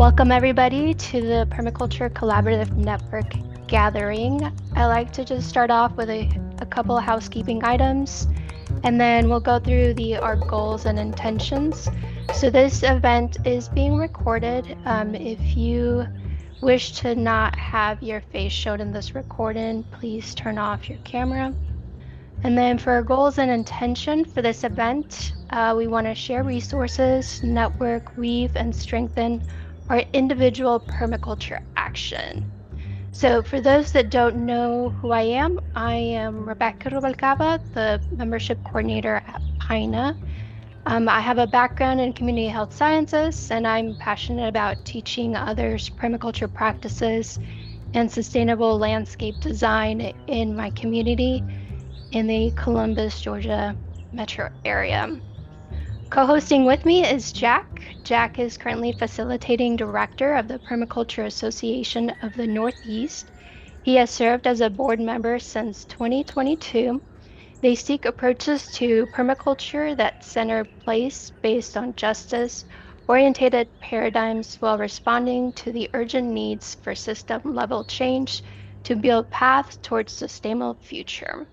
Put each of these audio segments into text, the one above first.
Welcome everybody to the Permaculture Collaborative Network gathering. I like to just start off with a couple of housekeeping items, and then we'll go through our goals and intentions. So this event is being recorded. If you wish to not have your face shown in this recording, please turn off your camera. And then for our goals and intention for this event, we want to share resources, network, weave, and strengthen our individual permaculture action. So for those that don't know who I am Rebecca Rubalcaba, the membership coordinator at PINA. I have a background in community health sciences, and I'm passionate about teaching others permaculture practices and sustainable landscape design in my community in the Columbus, Georgia metro area. Co-hosting with me is Jack. Jack is currently facilitating director of the Permaculture Association of the Northeast. He has served as a board member since 2022. They seek approaches to permaculture that center place based on justice oriented paradigms while responding to the urgent needs for system level change to build paths towards sustainable future.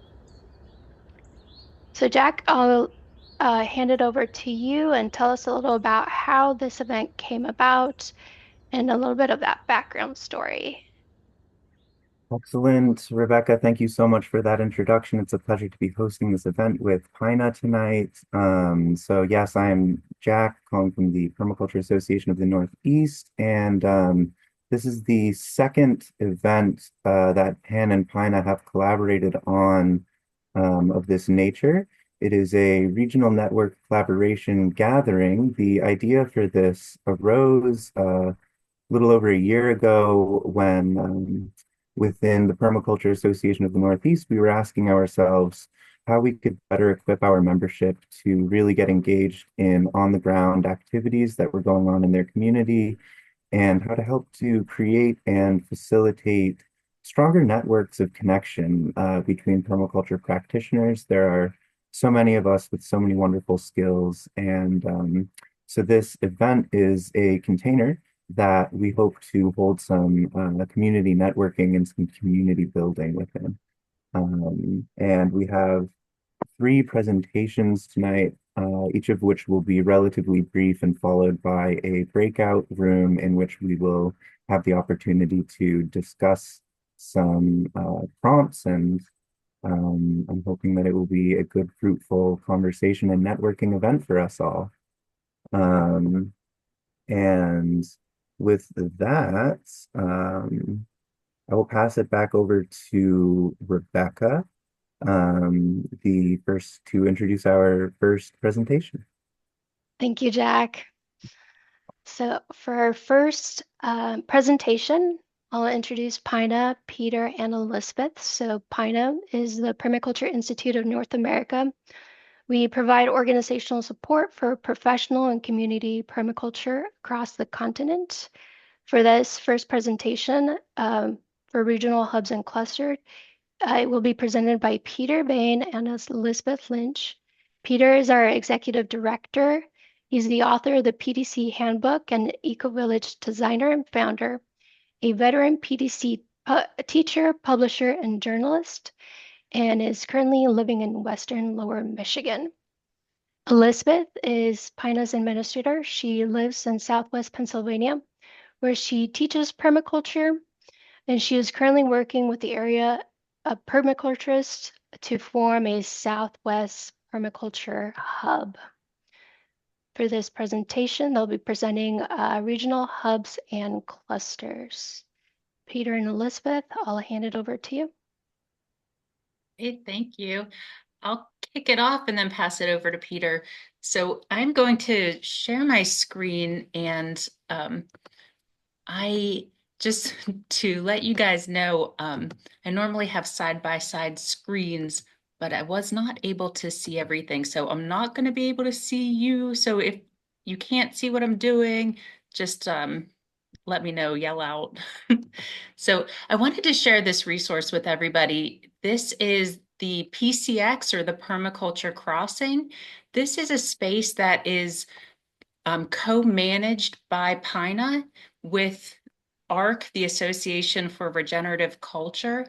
So Jack, I'll hand it over to you and tell us a little about how this event came about and a little bit of that background story. Excellent. Rebecca, thank you so much for that introduction. It's a pleasure to be hosting this event with PINA tonight. So yes, I am Jack, calling from the Permaculture Association of the Northeast, and this is the second event that PAN and PINA have collaborated on of this nature. It is a regional network collaboration gathering. The idea for this arose a little over a year ago when within the Permaculture Association of the Northeast, we were asking ourselves how we could better equip our membership to really get engaged in on-the-ground activities that were going on in their community and how to help to create and facilitate stronger networks of connection between permaculture practitioners. There are so many of us with so many wonderful skills, and so this event is a container that we hope to hold some community networking and some community building within. And we have three presentations tonight, each of which will be relatively brief and followed by a breakout room in which we will have the opportunity to discuss some prompts, and I'm hoping that it will be a good, fruitful conversation and networking event for us all. Um, and with that, I will pass it back over to Rebecca, the first to introduce our first presentation. Thank you, Jack. So for our first presentation, I'll introduce PINA, Peter, and Elizabeth. So PINA is the Permaculture Institute of North America. We provide organizational support for professional and community permaculture across the continent. For this first presentation, for regional hubs and clusters, it will be presented by Peter Bane and Elizabeth Lynch. Peter is our executive director. He's the author of the PDC Handbook and eco-village designer and founder, a veteran PDC teacher, publisher, and journalist, and is currently living in Western Lower Michigan. Elizabeth is PINA's administrator. She lives in Southwest Pennsylvania, where she teaches permaculture, and she is currently working with the area of permaculturists to form a Southwest permaculture hub. For this presentation, they'll be presenting regional hubs and clusters. Peter and Elizabeth, I'll hand it over to you. Hey, thank you. I'll kick it off and then pass it over to Peter. So I'm going to share my screen, and I just to let you guys know, I normally have side-by-side screens, but I was not able to see everything. So I'm not going to be able to see you. So if you can't see what I'm doing, just let me know, yell out. So I wanted to share this resource with everybody. This is the PCX, or the Permaculture Crossing. This is a space that is co-managed by PINA with ARC, the Association for Regenerative Culture.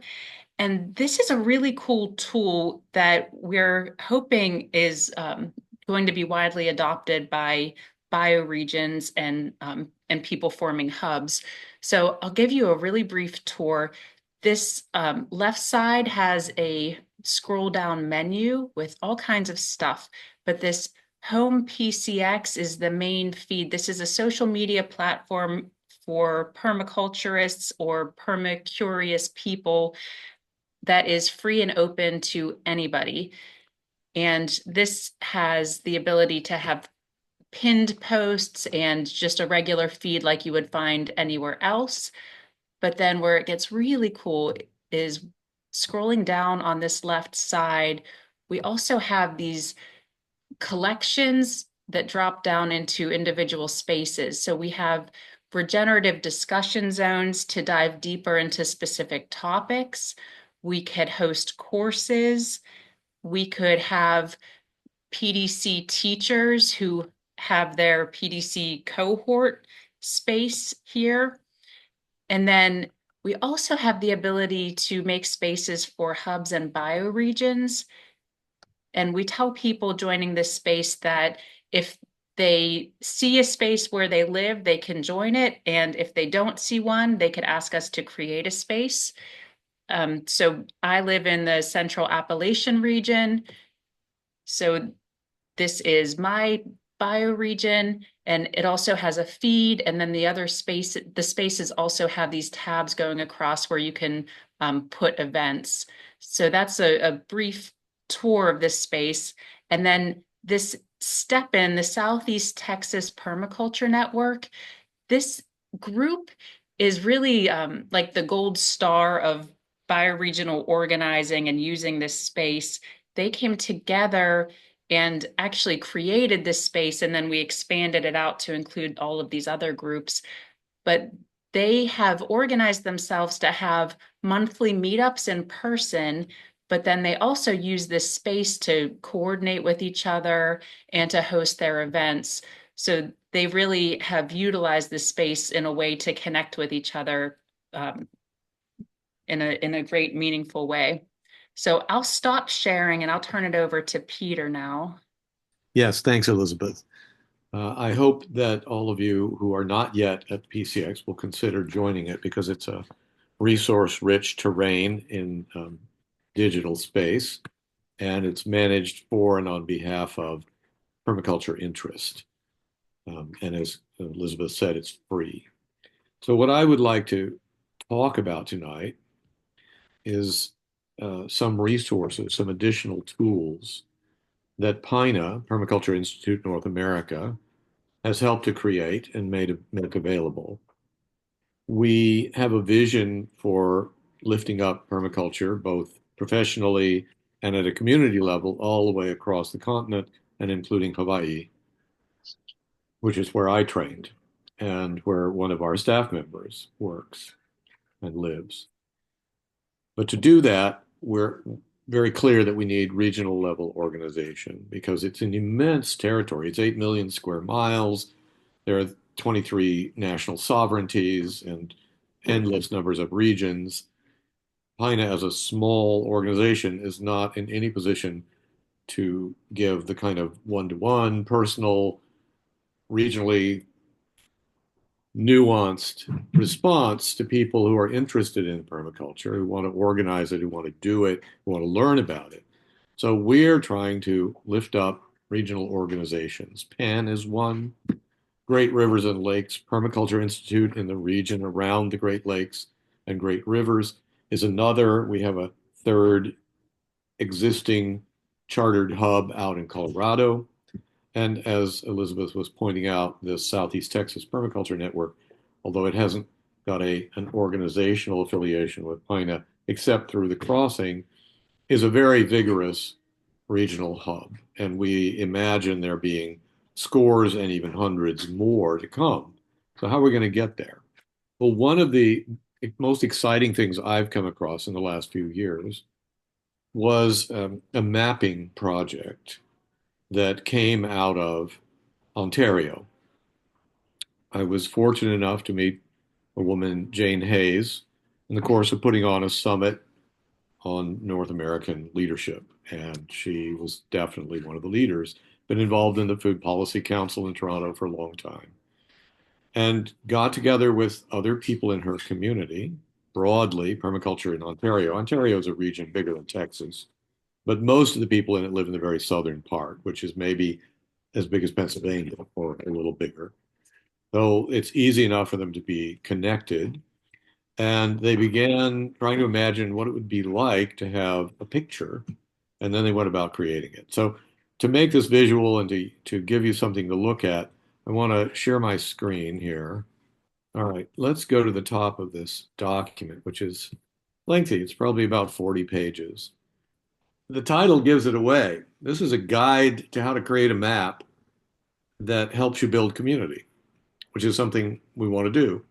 And this is a really cool tool that we're hoping is going to be widely adopted by bioregions and people forming hubs. So I'll give you a really brief tour. This left side has a scroll down menu with all kinds of stuff, but this Home PCX is the main feed. This is a social media platform for permaculturists or permacurious people that is free and open to anybody. And this has the ability to have pinned posts and just a regular feed like you would find anywhere else. But then where it gets really cool is scrolling down on this left side, we also have these collections that drop down into individual spaces. So we have regenerative discussion zones to dive deeper into specific topics. We could host courses. We could have PDC teachers who have their PDC cohort space here. And then we also have the ability to make spaces for hubs and bioregions. And we tell people joining this space that if they see a space where they live, they can join it. And if they don't see one, they could ask us to create a space. So I live in the Central Appalachian region. So this is my bioregion, and it also has a feed. And then the other space, the spaces also have these tabs going across where you can put events. So that's a brief tour of this space. And then this step in the Southeast Texas Permaculture Network, this group is really like the gold star of bioregional organizing and using this space. They came together and actually created this space, and then we expanded it out to include all of these other groups. But they have organized themselves to have monthly meetups in person, but then they also use this space to coordinate with each other and to host their events. So they really have utilized this space in a way to connect with each other in a great, meaningful way. So I'll stop sharing and I'll turn it over to Peter now. Yes, thanks, Elizabeth. I hope that all of you who are not yet at PCX will consider joining it because it's a resource-rich terrain in digital space, and it's managed for and on behalf of permaculture interest. And as Elizabeth said, it's free. So what I would like to talk about tonight is some resources, some additional tools that PINA, Permaculture Institute North America, has helped to create and make available. We have a vision for lifting up permaculture, both professionally and at a community level, all the way across the continent and including Hawaii, which is where I trained and where one of our staff members works and lives. But to do that, we're very clear that we need regional level organization because it's an immense territory. It's 8 million square miles. There are 23 national sovereignties and endless numbers of regions. PINA, as a small organization, is not in any position to give the kind of one-to-one, personal, regionally nuanced response to people who are interested in permaculture, who want to organize it, who want to do it, who want to learn about it. So we're trying to lift up regional organizations. PAN is one, Great Rivers and Lakes Permaculture Institute in the region around the Great Lakes and Great Rivers is another. We have a third existing chartered hub out in Colorado. And as Elizabeth was pointing out, the Southeast Texas Permaculture Network, although it hasn't got an organizational affiliation with PINA, except through the Crossing, is a very vigorous regional hub. And we imagine there being scores and even hundreds more to come. So how are we going to get there? Well, one of the most exciting things I've come across in the last few years was a mapping project that came out of Ontario. I was fortunate enough to meet a woman, Jane Hayes, in the course of putting on a summit on North American leadership. And she was definitely one of the leaders, been involved in the Food Policy Council in Toronto for a long time, and got together with other people in her community, broadly, permaculture in Ontario. Ontario is a region bigger than Texas, but most of the people in it live in the very southern part, which is maybe as big as Pennsylvania or a little bigger. So it's easy enough for them to be connected. And they began trying to imagine what it would be like to have a picture, and then they went about creating it. So to make this visual and to give you something to look at, I want to share my screen here. All right, let's go to the top of this document, which is lengthy. It's probably about 40 pages. The title gives it away. This is a guide to how to create a map that helps you build community, which is something we want to do.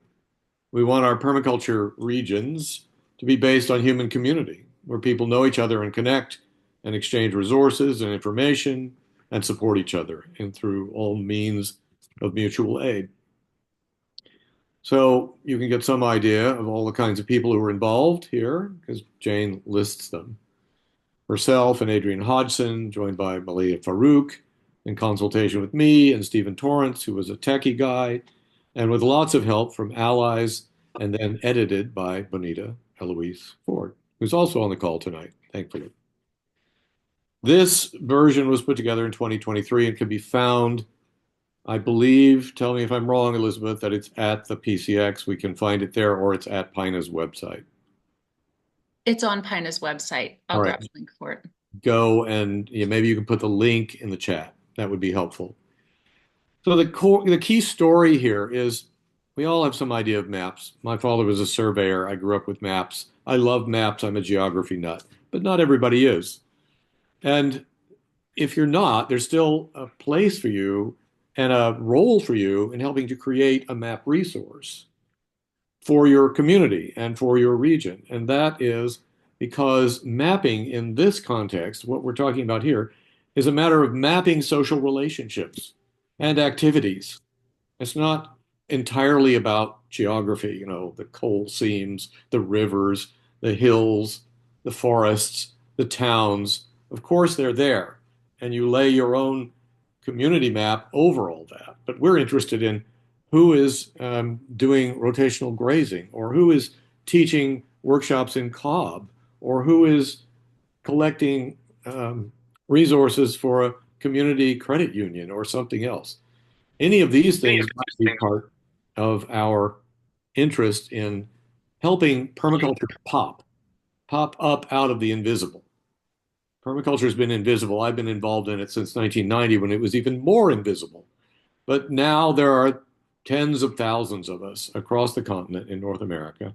We want our permaculture regions to be based on human community, where people know each other and connect and exchange resources and information and support each other and through all means of mutual aid. So you can get some idea of all the kinds of people who are involved here, because Jane lists them. Herself and Adrian Hodgson, joined by Malia Farouk, in consultation with me and Stephen Torrance, who was a techie guy, and with lots of help from allies, and then edited by Bonita, Eloise Ford, who's also on the call tonight, thankfully. This version was put together in 2023 and can be found, I believe, tell me if I'm wrong, Elizabeth, that it's at the PCX. We can find it there, or it's at PINA's website. It's on PINA's website. I'll All grab right. a link for it. Go and maybe you can put the link in the chat. That would be helpful. So the key story here is we all have some idea of maps. My father was a surveyor. I grew up with maps. I love maps. I'm a geography nut, but not everybody is. And if you're not, there's still a place for you and a role for you in helping to create a map resource for your community and for your region. And that is because mapping in this context, what we're talking about here, is a matter of mapping social relationships and activities. It's not entirely about geography, the coal seams, the rivers, the hills, the forests, the towns. Of course, they're there, and you lay your own community map over all that. But we're interested in who is doing rotational grazing, or who is teaching workshops in cob, or who is collecting resources for a community credit union or something else. Any of these things might be part of our interest in helping permaculture pop up out of the invisible. Permaculture has been invisible. I've been involved in it since 1990 when it was even more invisible. But now there are tens of thousands of us across the continent in North America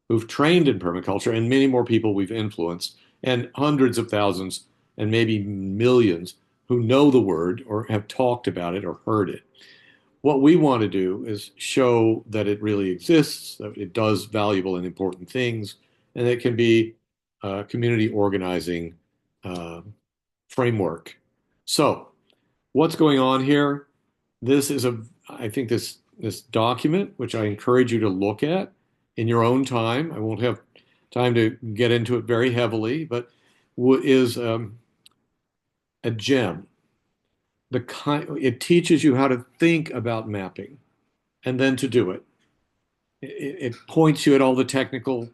who've trained in permaculture, and many more people we've influenced, and hundreds of thousands and maybe millions who know the word or have talked about it or heard it. What we want to do is show that it really exists, that it does valuable and important things, and it can be a community organizing framework. So, what's going on here? This is I think this document, which I encourage you to look at in your own time. I won't have time to get into it very heavily, but is a gem. It teaches you how to think about mapping and then to do it. It points you at all the technical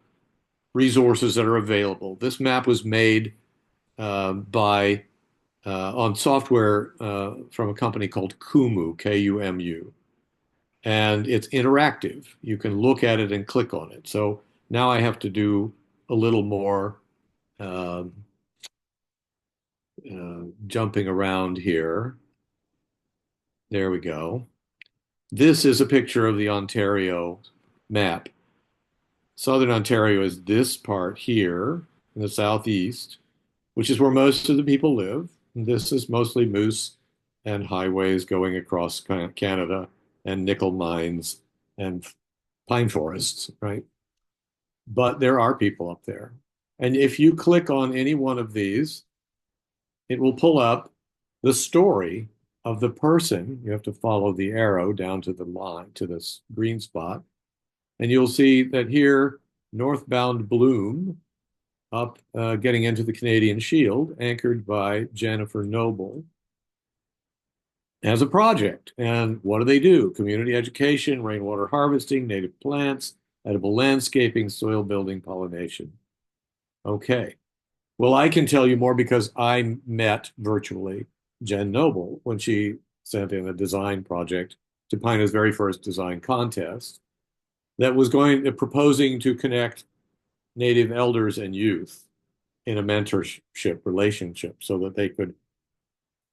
resources that are available. This map was made on software from a company called Kumu, Kumu, and it's interactive. You can look at it and click on it. So now I have to do a little more jumping around here. There we go. This is a picture of the Ontario map. Southern Ontario is this part here in the southeast, which is where most of the people live. And this is mostly moose and highways going across Canada and nickel mines and pine forests, right? But there are people up there. And if you click on any one of these, it will pull up the story of the person. You have to follow the arrow down to the line, to this green spot. And you'll see that here, northbound Bloom, up getting into the Canadian Shield, anchored by Jennifer Noble, as a project. And what do? Community education, rainwater harvesting, native plants, edible landscaping, soil building, pollination. Okay. Well, I can tell you more because I met virtually Jen Noble when she sent in a design project to PINA's very first design contest that was proposing to connect Native elders and youth in a mentorship relationship so that they could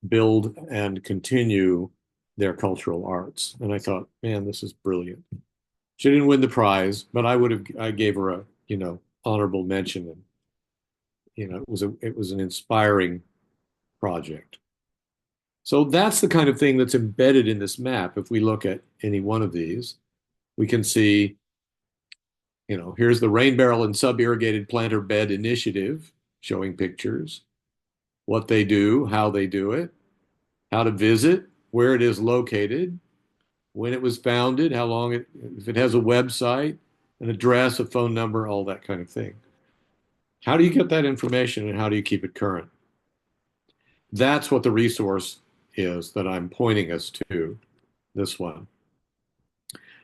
build and continue their cultural arts. And I thought, man, this is brilliant. She didn't win the prize, but I gave her a, honorable mention. And, it was an inspiring project. So that's the kind of thing that's embedded in this map. If we look at any one of these, we can see, here's the rain barrel and sub-irrigated planter bed initiative, showing pictures, what they do, how they do it, how to visit, where it is located, when it was founded, how long if it has a website, an address, a phone number, all that kind of thing. How do you get that information and how do you keep it current? That's what the resource is that I'm pointing us to, this one.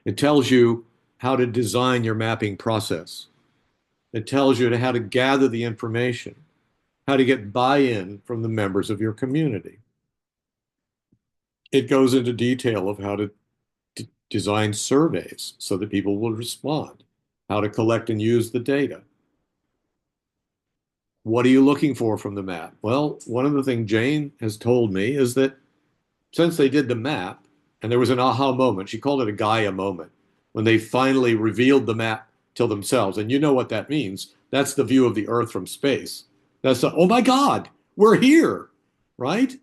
It tells you how to design your mapping process. It tells you how to gather the information, how to get buy-in from the members of your community. It goes into detail of how to design surveys so that people will respond, how to collect and use the data. What are you looking for from the map? Well, one of the things Jane has told me is that since they did the map, and there was an aha moment, she called it a Gaia moment, when they finally revealed the map to themselves. And you know what that means. That's the view of the Earth from space. That's the, oh my God, we're here, right?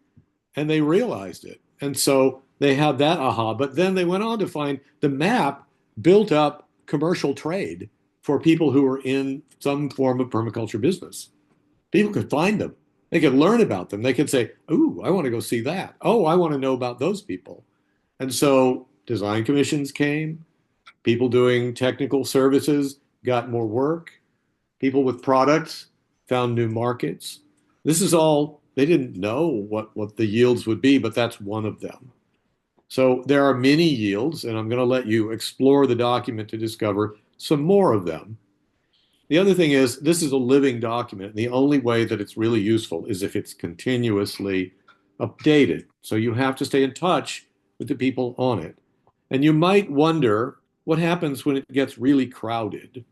And they realized it. And so they had that aha, but then they went on to find the map built up commercial trade for people who were in some form of permaculture business. People could find them. They could learn about them. They could say, ooh, I want to go see that. Oh, I want to know about those people. And so design commissions came. People doing technical services got more work. People with products found new markets. This is all, they didn't know what the yields would be, but that's one of them. So there are many yields, and I'm going to let you explore the document to discover some more of them. The other thing is, this is a living document. The only way that it's really useful is if it's continuously updated. So you have to stay in touch with the people on it. And you might wonder what happens when it gets really crowded.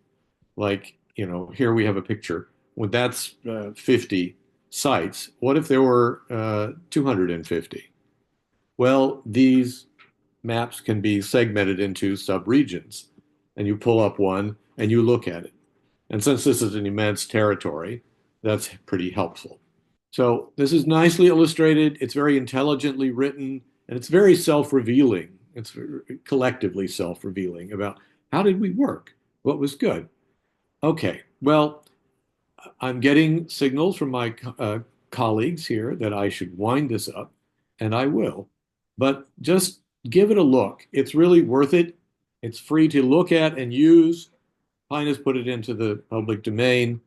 Like, here we have a picture. When that's 50 sites, what if there were 250? Well, these maps can be segmented into subregions. And you pull up one and you look at it. And since this is an immense territory, that's pretty helpful. So this is nicely illustrated. It's very intelligently written, and it's very self-revealing. It's collectively self-revealing about how did we work? What was good? Okay, well, I'm getting signals from my colleagues here that I should wind this up, and I will. But just give it a look. It's really worth it. It's free to look at and use. PINA's put it into the public domain,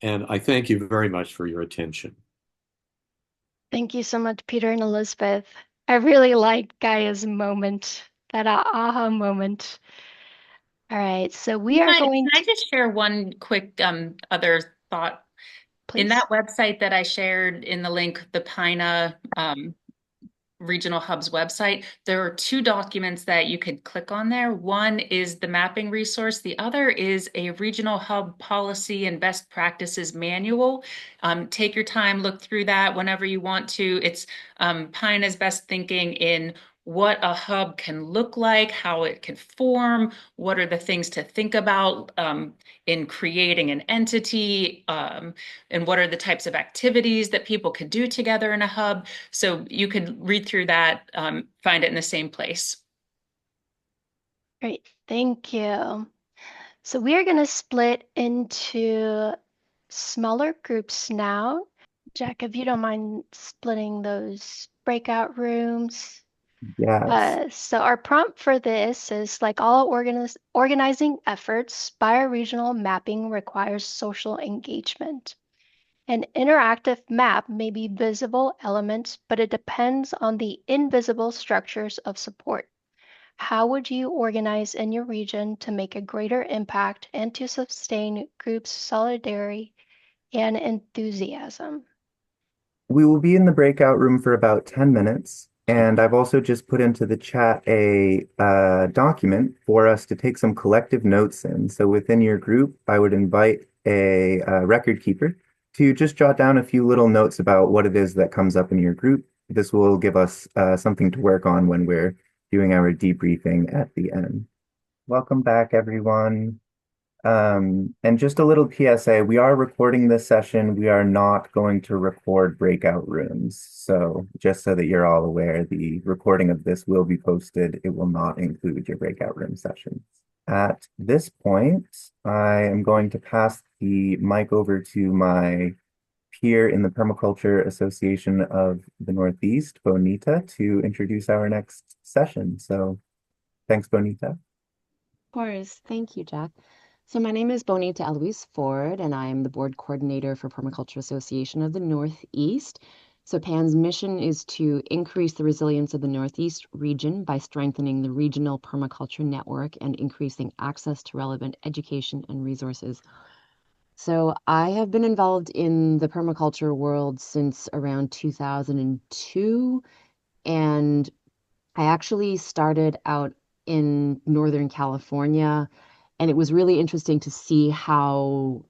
and I thank you very much for your attention. Thank you so much, Peter and Elizabeth. I really liked Gaia's moment, that aha moment. All right, so we are going Can I just share one quick other thought? please. In that website that I shared in the link, the PINA Regional Hub's website, there are two documents that you could click on there. One is the mapping resource. The other is a Regional Hub policy and best practices manual. Take your time, look through that whenever you want to. It's PINA's best thinking in what a hub can look like, how it can form, what are the things to think about in creating an entity, and what are the types of activities that people could do together in a hub. So you could read through that, find it in the same place. Great, thank you. So we are going to split into smaller groups now. Jack, if you don't mind splitting those breakout rooms. Yes. So our prompt for this is like all organizing efforts, bioregional mapping requires social engagement. An interactive map may be visible elements, but it depends on the invisible structures of support. How would you organize in your region to make a greater impact and to sustain groups' solidarity and enthusiasm? We will be in the breakout room for about 10 minutes. And I've also just put into the chat a document for us to take some collective notes in. So within your group, I would invite a record keeper to just jot down a few little notes about what it is that comes up in your group. This will give us something to work on when we're doing our debriefing at the end. Welcome back, everyone. And just a little PSA, we are recording this session. We are not going to record breakout rooms. So just so that you're all aware, the recording of this will be posted. It will not include your breakout room sessions. At this point, I am going to pass the mic over to my peer in the Permaculture Association of the Northeast, Bonita, to introduce our next session. So thanks, Bonita. Of course. Thank you, Jack. So my name is Bonita Eloise Ford, and I am the board coordinator for Permaculture Association of the Northeast. So PAN's mission is to increase the resilience of the Northeast region by strengthening the regional permaculture network and increasing access to relevant education and resources. So I have been involved in the permaculture world since around 2002, and I actually started out in Northern California, and it was really interesting to see how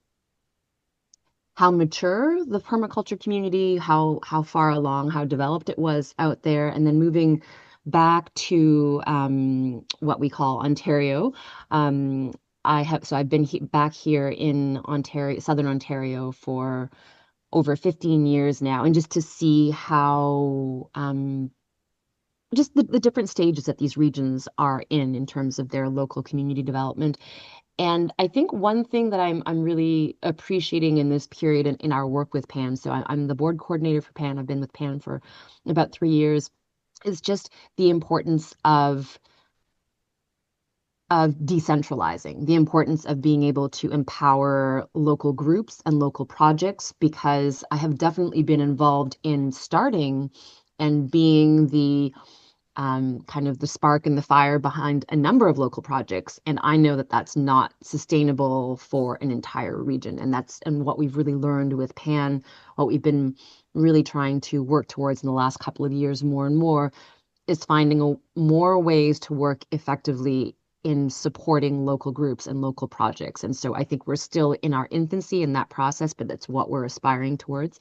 mature the permaculture community, how far along, how developed it was out there, and then moving back to what we call Ontario. I've been back here in Ontario, Southern Ontario, for over 15 years now, and just to see how just the different stages that these regions are in terms of their local community development. And I think one thing that I'm really appreciating in this period in our work with PAN, so I'm the board coordinator for PAN, I've been with PAN for about 3 years, is just the importance of decentralizing, the importance of being able to empower local groups and local projects, because I have definitely been involved in starting and being the kind of the spark and the fire behind a number of local projects. And I know that that's not sustainable for an entire region. And what we've really learned with PAN, what we've been really trying to work towards in the last couple of years more and more, is finding more ways to work effectively in supporting local groups and local projects. And so I think we're still in our infancy in that process, but that's what we're aspiring towards.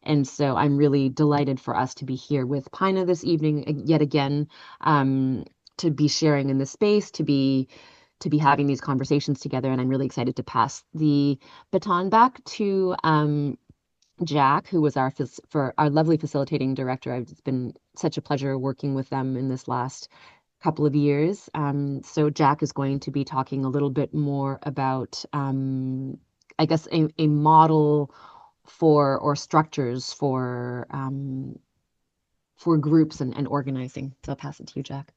And so I'm really delighted for us to be here with PINA this evening yet again, to be sharing in this space, to be having these conversations together. And I'm really excited to pass the baton back to Jack, who was our lovely facilitating director. It's been such a pleasure working with them in this last couple of years. So Jack is going to be talking a little bit more about, I guess, a model or structures for groups and organizing. So I'll pass it to you, Jack.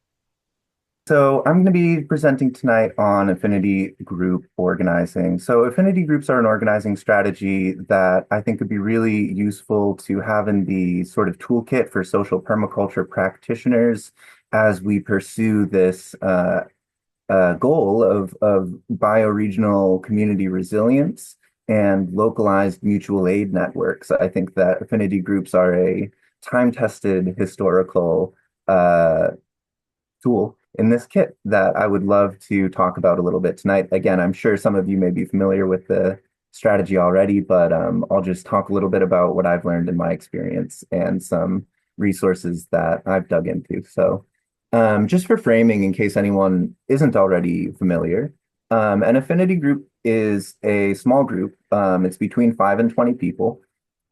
So I'm going to be presenting tonight on affinity group organizing. So affinity groups are an organizing strategy that I think would be really useful to have in the sort of toolkit for social permaculture practitioners as we pursue this goal of bioregional community resilience and localized mutual aid networks. I think that affinity groups are a time-tested historical tool in this kit that I would love to talk about a little bit tonight. Again, I'm sure some of you may be familiar with the strategy already, but I'll just talk a little bit about what I've learned in my experience and some resources that I've dug into. So just for framing, in case anyone isn't already familiar, an affinity group is a small group. It's between 5 and 20 people.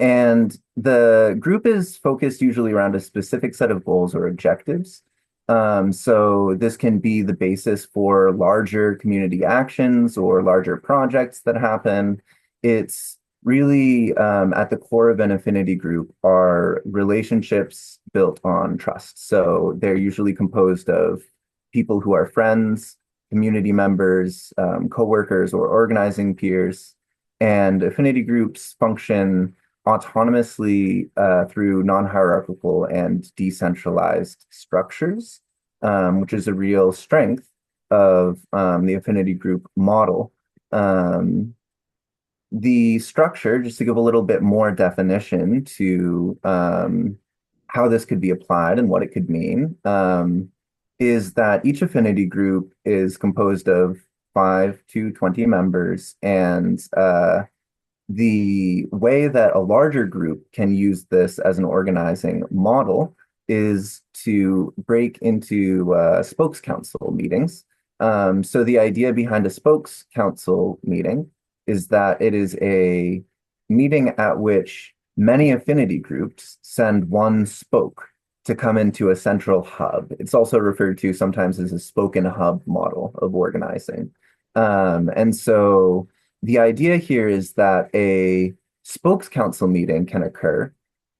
And the group is focused usually around a specific set of goals or objectives. So this can be the basis for larger community actions or larger projects that happen. It's really at the core of an affinity group are relationships built on trust. So they're usually composed of people who are friends, community members, coworkers, or organizing peers. And affinity groups function autonomously through non-hierarchical and decentralized structures, which is a real strength of the affinity group model. The structure, just to give a little bit more definition to how this could be applied and what it could mean, is that each affinity group is composed of 5 to 20 members, and the way that a larger group can use this as an organizing model is to break into spokes council meetings. So the idea behind a spokes council meeting is that it is a meeting at which many affinity groups send one spoke to come into a central hub. It's also referred to sometimes as a spoken hub model of organizing. And so the idea here is that a spokes council meeting can occur,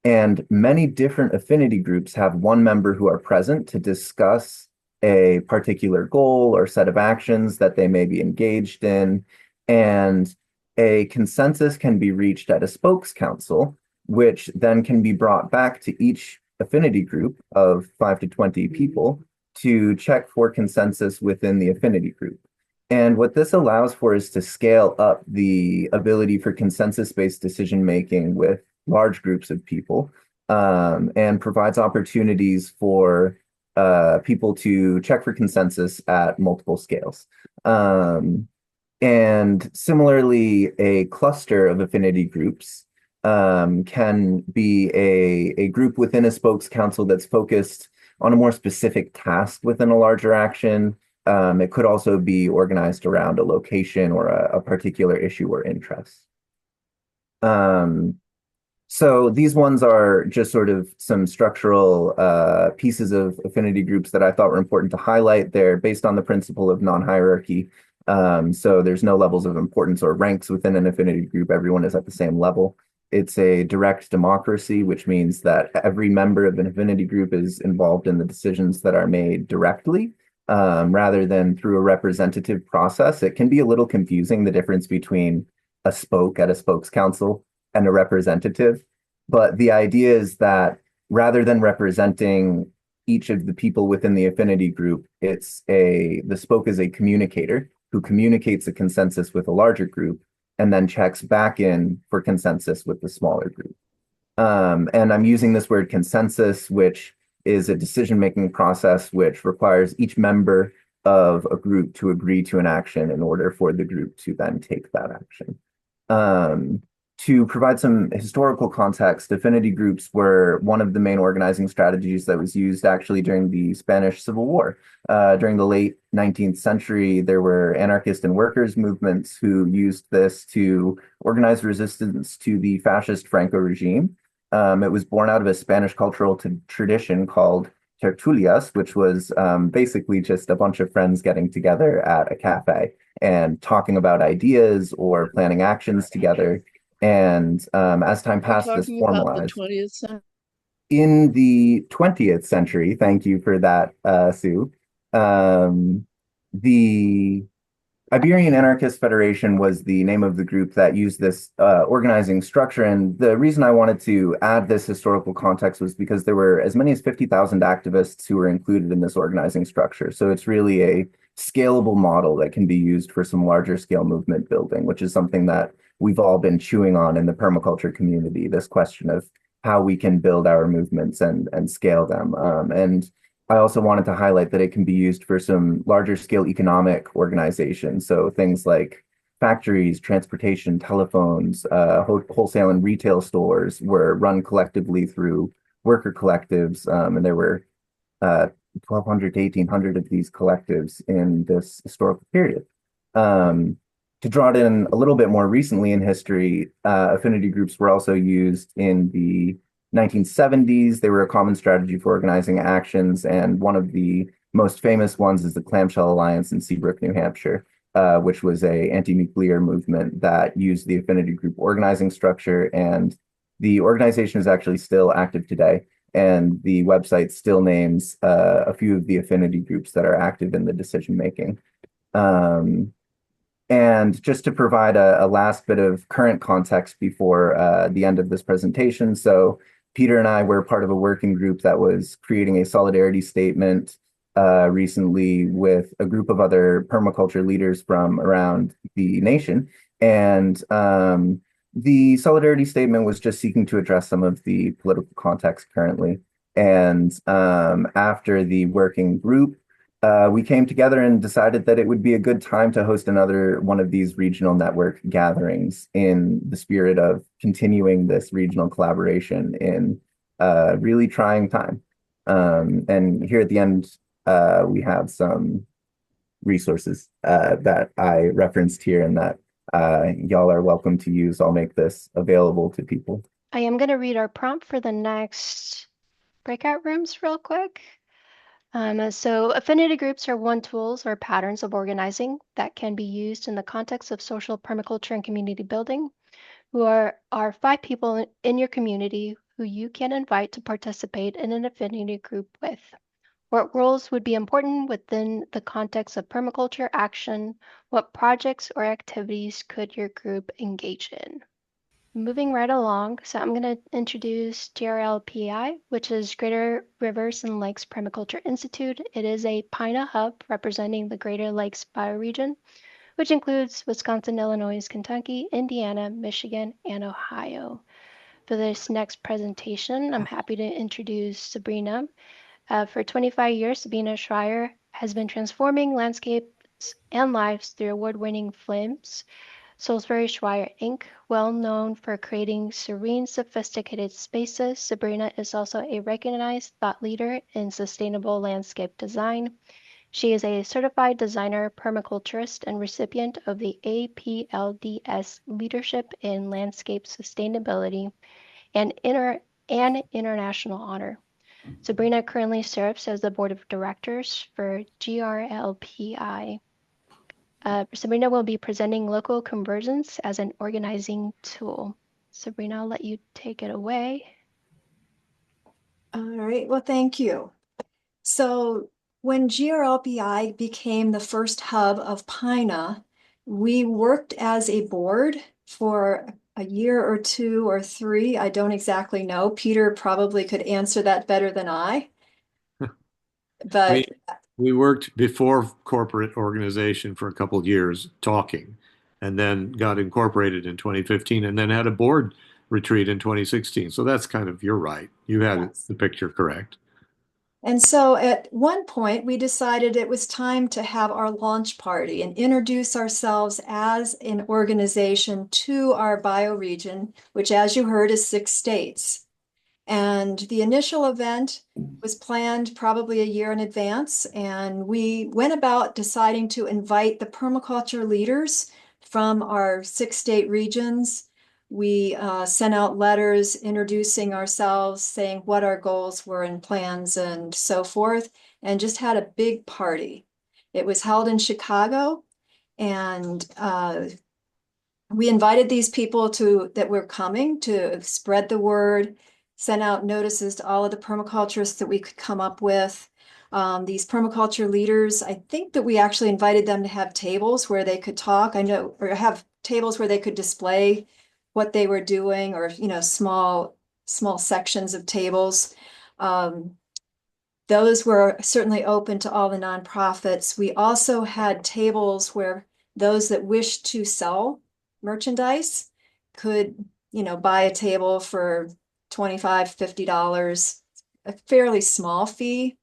and many different affinity groups have one member who are present to discuss a particular goal or set of actions that they may be engaged in. And a consensus can be reached at a spokes council, which then can be brought back to each affinity group of 5 to 20 people to check for consensus within the affinity group. And what this allows for is to scale up the ability for consensus-based decision-making with large groups of people, and provides opportunities for people to check for consensus at multiple scales. And similarly, a cluster of affinity groups can be a group within a spokes council that's focused on a more specific task within a larger action. It could also be organized around a location or a particular issue or interest. So these ones are just sort of some structural pieces of affinity groups that I thought were important to highlight. They're based on the principle of non-hierarchy. So there's no levels of importance or ranks within an affinity group. Everyone is at the same level. It's a direct democracy, which means that every member of an affinity group is involved in the decisions that are made directly, rather than through a representative process. It can be a little confusing, the difference between a spoke at a spokes council and a representative. But the idea is that rather than representing each of the people within the affinity group, the spoke is a communicator who communicates a consensus with a larger group and then checks back in for consensus with the smaller group. And I'm using this word consensus, which is a decision-making process which requires each member of a group to agree to an action in order for the group to then take that action. To provide some historical context, affinity groups were one of the main organizing strategies that was used actually during the Spanish Civil War. During the late 19th century, there were anarchist and workers' movements who used this to organize resistance to the fascist Franco regime. It was born out of a Spanish cultural tradition called tertulias, which was basically just a bunch of friends getting together at a cafe and talking about ideas or planning actions together. And as time passed, this formalized. In the 20th century, thank you for that, Sue. The Iberian Anarchist Federation was the name of the group that used this organizing structure. And the reason I wanted to add this historical context was because there were as many as 50,000 activists who were included in this organizing structure. So it's really a scalable model that can be used for some larger scale movement building, which is something that we've all been chewing on in the permaculture community, this question of how we can build our movements and scale them. And I also wanted to highlight that it can be used for some larger scale economic organizations. So things like factories, transportation, telephones, wholesale and retail stores were run collectively through worker collectives. And there were 1,200 to 1,800 of these collectives in this historical period. To draw it in a little bit more recently in history, affinity groups were also used in the 1970s. They were a common strategy for organizing actions, and one of the most famous ones is the Clamshell Alliance in Seabrook, New Hampshire, which was a anti-nuclear movement that used the affinity group organizing structure, and the organization is actually still active today. and the website still names a few of the affinity groups that are active in the decision making. And just to provide a last bit of current context before the end of this presentation. So Peter and I were part of a working group that was creating a solidarity statement recently with a group of other permaculture leaders from around the nation. And the solidarity statement was just seeking to address some of the political context currently. And after the working group, we came together and decided that it would be a good time to host another one of these regional network gatherings in the spirit of continuing this regional collaboration in a really trying time. And here at the end, we have some resources that I referenced here and that y'all are welcome to use. I'll make this available to people. I am going to read our prompt for the next breakout rooms real quick. So affinity groups are one tools or patterns of organizing that can be used in the context of social permaculture and community building, who are 5 people in your community who you can invite to participate in an affinity group with. What roles would be important within the context of permaculture action? What projects or activities could your group engage in? Moving right along, so I'm going to introduce GRLPI, which is Greater Rivers and Lakes Permaculture Institute. It is a PINA hub representing the Greater Lakes bioregion, which includes Wisconsin, Illinois, Kentucky, Indiana, Michigan, and Ohio. For this next presentation, I'm happy to introduce Sabrina. For 25 years, Sabrina Shrier has been transforming landscapes and lives through award-winning films. Salisbury Shrier Inc., well known for creating serene, sophisticated spaces, Sabrina is also a recognized thought leader in sustainable landscape design. She is a certified designer, permaculturist, and recipient of the APLDS Leadership in Landscape Sustainability and international honor. Sabrina currently serves as the board of directors for GRLPI. Sabrina will be presenting local convergence as an organizing tool. Sabrina, I'll let you take it away. All right, well, thank you. So when GRLPI became the first hub of PINA, we worked as a board for a year or 2 or 3. I don't exactly know. Peter probably could answer that better than I. But we worked before corporate organization for a couple of years talking, and then got incorporated in 2015, and then had a board retreat in 2016. So that's kind of, you're right. You had yes. the picture correct. And so at one point, we decided it was time to have our launch party and introduce ourselves as an organization to our bioregion, which, as you heard, is 6 states. And the initial event was planned probably a year in advance. And we went about deciding to invite the permaculture leaders from our 6 state regions. We sent out letters introducing ourselves, saying what our goals were and plans and so forth, and just had a big party. It was held in Chicago, and we invited these people that were coming to spread the word, sent out notices to all of the permaculturists that we could come up with. These permaculture leaders, I think that we actually invited them to have tables where they could talk, or have tables where they could display what they were doing, or, small sections of tables. Those were certainly open to all the nonprofits. We also had tables where those that wished to sell merchandise could, buy a table for $25, $50, a fairly small fee,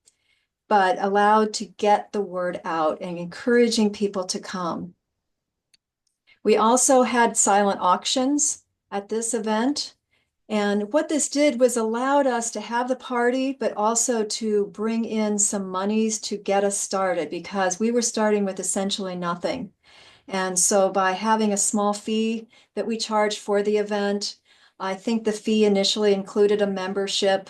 but allowed to get the word out and encouraging people to come. We also had silent auctions at this event. And what this did was allowed us to have the party, but also to bring in some monies to get us started, because we were starting with essentially nothing. And so by having a small fee that we charged for the event, I think the fee initially included a membership,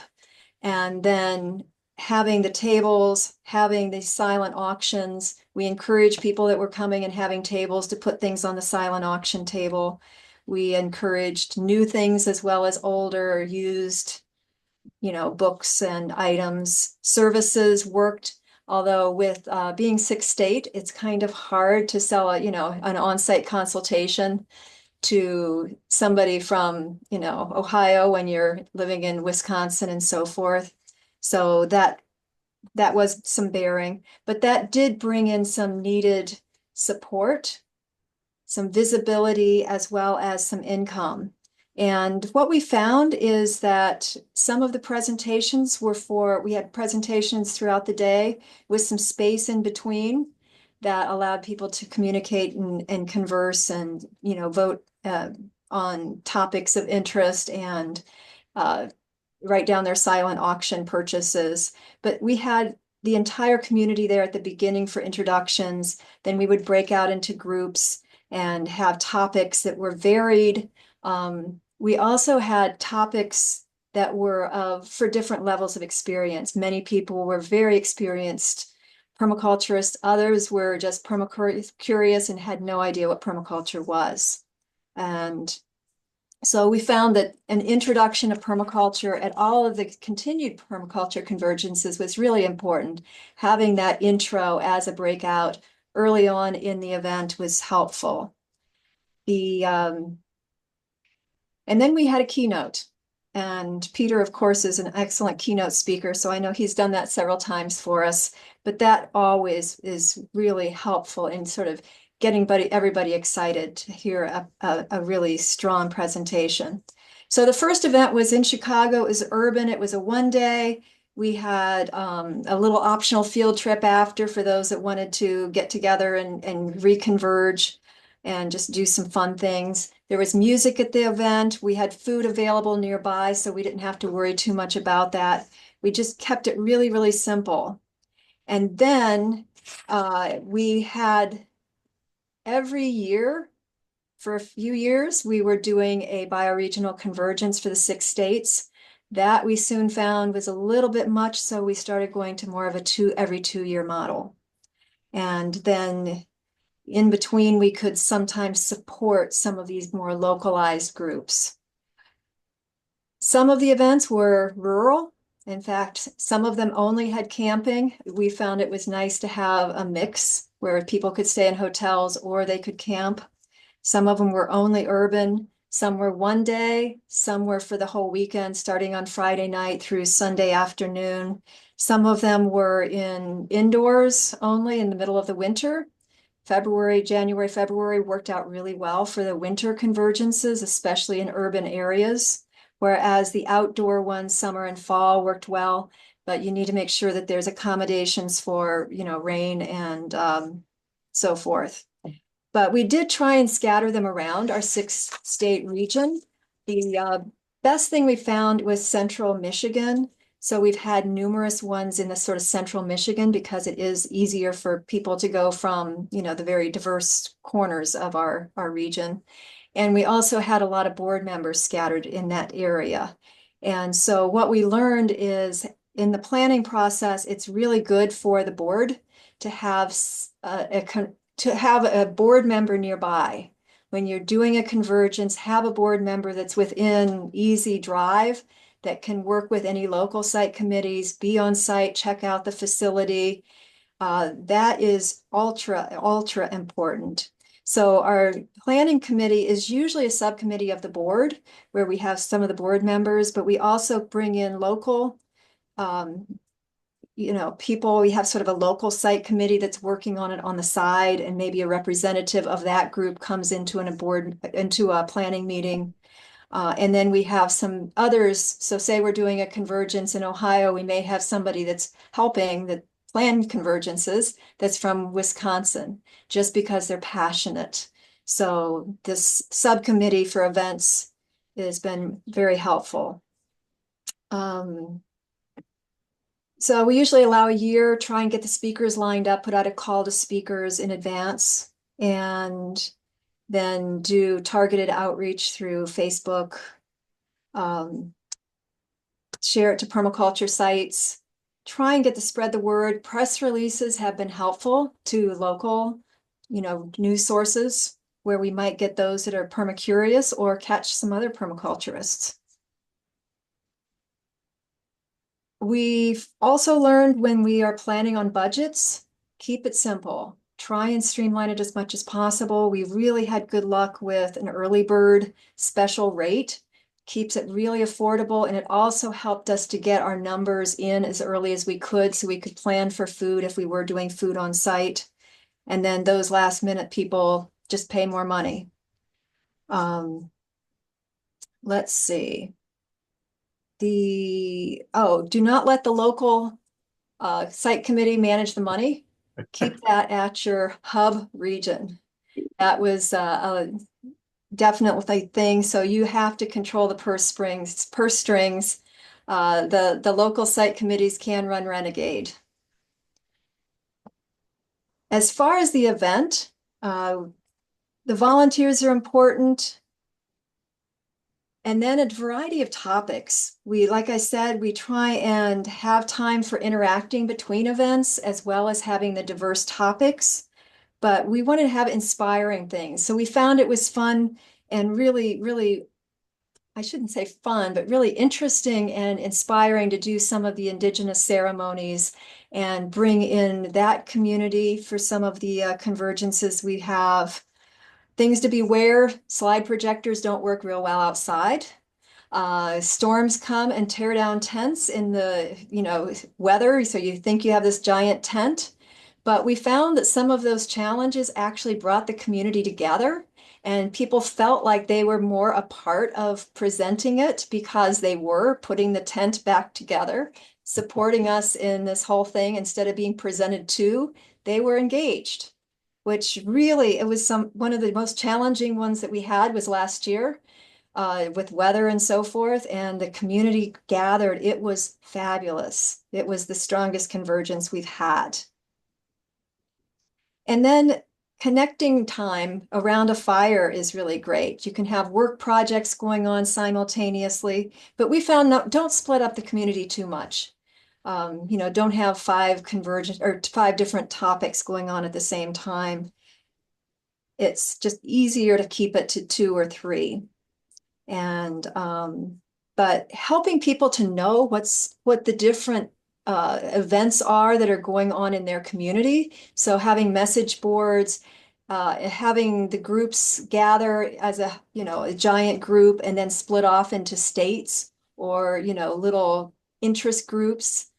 and then having the tables, having the silent auctions, we encouraged people that were coming and having tables to put things on the silent auction table. We encouraged new things as well as older or used books and items. Services worked, although with being 6th state, it's kind of hard to sell an on-site consultation to somebody from, Ohio when you're living in Wisconsin and so forth. So that was some bearing, but that did bring in some needed support, some visibility, as well as some income. And what we found is that some of the presentations we had presentations throughout the day with some space in between that allowed people to communicate and converse and, vote on topics of interest and write down their silent auction purchases. But we had the entire community there at the beginning for introductions. Then we would break out into groups and have topics that were varied. We also had topics that were for different levels of experience. Many people were very experienced permaculturists. Others were just permacurious and had no idea what permaculture was. And so we found that an introduction of permaculture at all of the continued permaculture convergences was really important. Having that intro as a breakout early on in the event was helpful. And then we had a keynote. And Peter, of course, is an excellent keynote speaker, so I know he's done that several times for us. But that always is really helpful in sort of getting everybody excited to hear a really strong presentation. So the first event was in Chicago. It was urban. It was a one-day. We had a little optional field trip after for those that wanted to get together and reconverge and just do some fun things. There was music at the event. We had food available nearby, so we didn't have to worry too much about that. We just kept it really, really simple. And then we had every year for a few years, we were doing a bioregional convergence for the 6 states. That we soon found was a little bit much, so we started going to more of a every 2-year model. And then in between, we could sometimes support some of these more localized groups. Some of the events were rural. In fact, some of them only had camping. We found it was nice to have a mix where people could stay in hotels or they could camp. Some of them were only urban. Some were one day. Some were for the whole weekend, starting on Friday night through Sunday afternoon. Some of them were indoors only in the middle of the winter. January, February worked out really well for the winter convergences, especially in urban areas, whereas the outdoor ones, summer and fall, worked well, but you need to make sure that there's accommodations for, rain and so forth. But we did try and scatter them around our 6-state region. The best thing we found was central Michigan. So we've had numerous ones in the sort of central Michigan because it is easier for people to go from, the very diverse corners of our region. And we also had a lot of board members scattered in that area. And so what we learned is in the planning process, it's really good for the board to have a board member nearby. When you're doing a convergence, have a board member that's within easy drive that can work with any local site committees, be on site, check out the facility. That is ultra important. So our planning committee is usually a subcommittee of the board where we have some of the board members, but we also bring in local people. We have sort of a local site committee that's working on it on the side, and maybe a representative of that group comes into a planning meeting. And then we have some others. So say we're doing a convergence in Ohio, we may have somebody that's helping the plan convergences that's from Wisconsin, just because they're passionate. So this subcommittee for events has been very helpful. So we usually allow a year, try and get the speakers lined up, put out a call to speakers in advance, and then do targeted outreach through Facebook, share it to permaculture sites, try and spread the word. Press releases have been helpful to local, news sources where we might get those that are permacurious or catch some other permaculturists. We've also learned when we are planning on budgets, keep it simple. Try and streamline it as much as possible. We really had good luck with an early bird special rate. Keeps it really affordable, and it also helped us to get our numbers in as early as we could so we could plan for food if we were doing food on site. And then those last minute people just pay more money. Let's see. Do not let the local site committee manage the money. Keep that at your hub region. That was a definitely thing. So you have to control the purse strings. The local site committees can run renegade. As far as the event, the volunteers are important. And then a variety of topics. Like I said, we try and have time for interacting between events as well as having the diverse topics, but we wanted to have inspiring things. So we found it was fun and really, I shouldn't say fun, but really interesting and inspiring to do some of the indigenous ceremonies and bring in that community for some of the convergences we have. Things to beware, slide projectors don't work real well outside. Storms come and tear down tents in the weather, so you think you have this giant tent. But we found that some of those challenges actually brought the community together, and people felt like they were more a part of presenting it because they were putting the tent back together, supporting us in this whole thing instead of being presented to. They were engaged, which really, it was one of the most challenging ones that we had was last year with weather and so forth, and the community gathered. It was fabulous. It was the strongest convergence we've had. And then connecting time around a fire is really great. You can have work projects going on simultaneously, but we found don't split up the community too much. Don't have 5 different topics going on at the same time. It's just easier to keep it to 2 or 3. And but helping people to know what the different events are that are going on in their community. So having message boards, having the groups gather as a giant group and then split off into states or little interest groups.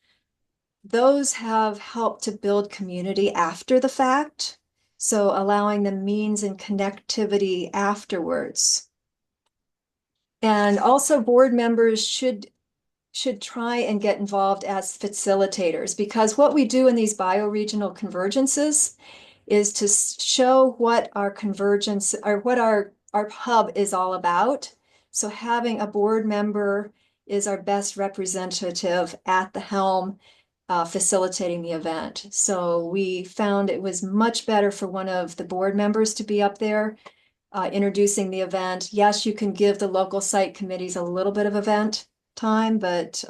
Those have helped to build community after the fact. So allowing the means and connectivity afterwards. And also board members should try and get involved as facilitators, because what we do in these bioregional convergences is to show what our convergence or what our hub is all about. So having a board member is our best representative at the helm facilitating the event. So we found it was much better for one of the board members to be up there introducing the event. Yes, you can give the local site committees a little bit of event time, but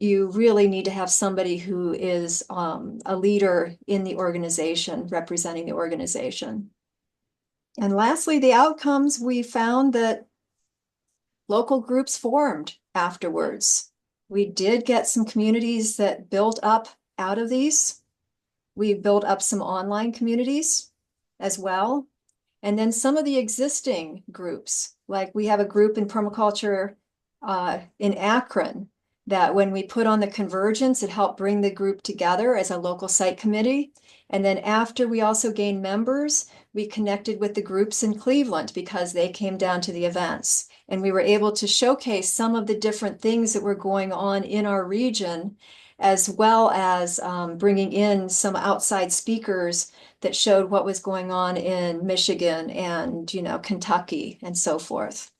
you really need to have somebody who is a leader in the organization, representing the organization. And lastly, the outcomes, we found that local groups formed afterwards. We did get some communities that built up out of these. We built up some online communities as well. And then some of the existing groups, like we have a group in permaculture in Akron that when we put on the convergence, it helped bring the group together as a local site committee. And then after we also gained members, we connected with the groups in Cleveland because they came down to the events. And we were able to showcase some of the different things that were going on in our region, as well as bringing in some outside speakers that showed what was going on in Michigan and, Kentucky and so forth.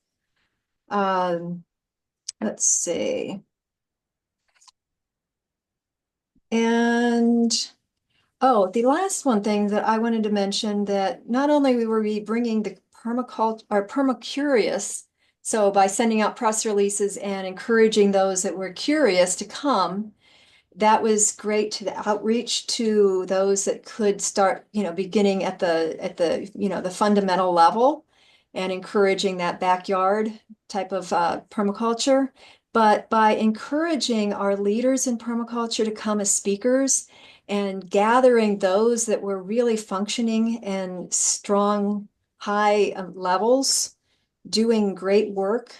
Let's see. And, the last one thing that I wanted to mention, that not only were we bringing the permacurious, so by sending out press releases and encouraging those that were curious to come, that was great to the outreach to those that could start, beginning at the fundamental level and encouraging that backyard type of permaculture. But by encouraging our leaders in permaculture to come as speakers and gathering those that were really functioning and strong, high levels, doing great work,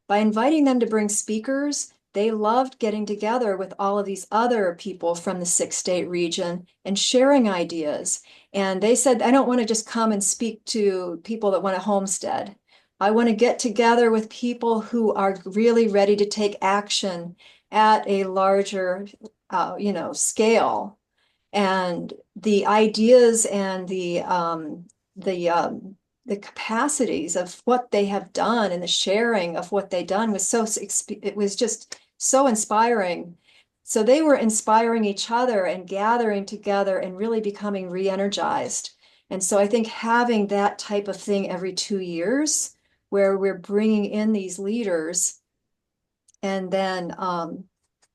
by inviting them to bring speakers, they loved getting together with all of these other people from the 6-state region and sharing ideas. And they said, I don't want to just come and speak to people that want to homestead. I want to get together with people who are really ready to take action at a larger, scale. And the ideas and the capacities of what they have done and the sharing of what they've done was it was just so inspiring. So they were inspiring each other and gathering together and really becoming re-energized. And so I think having that type of thing every 2 years, where we're bringing in these leaders and then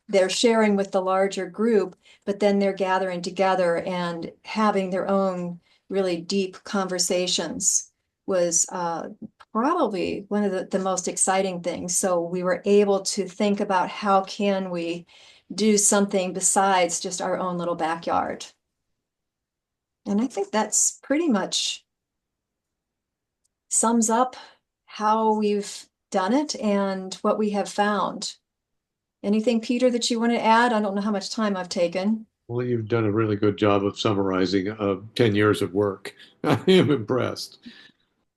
they're sharing with the larger group, but then they're gathering together and having their own really deep conversations was probably one of the most exciting things. So we were able to think about how can we do something besides just our own little backyard. And I think that's pretty much sums up how we've done it and what we have found. Anything, Peter, that you want to add? I don't know how much time I've taken. Well, you've done a really good job of summarizing 10 years of work. I am impressed.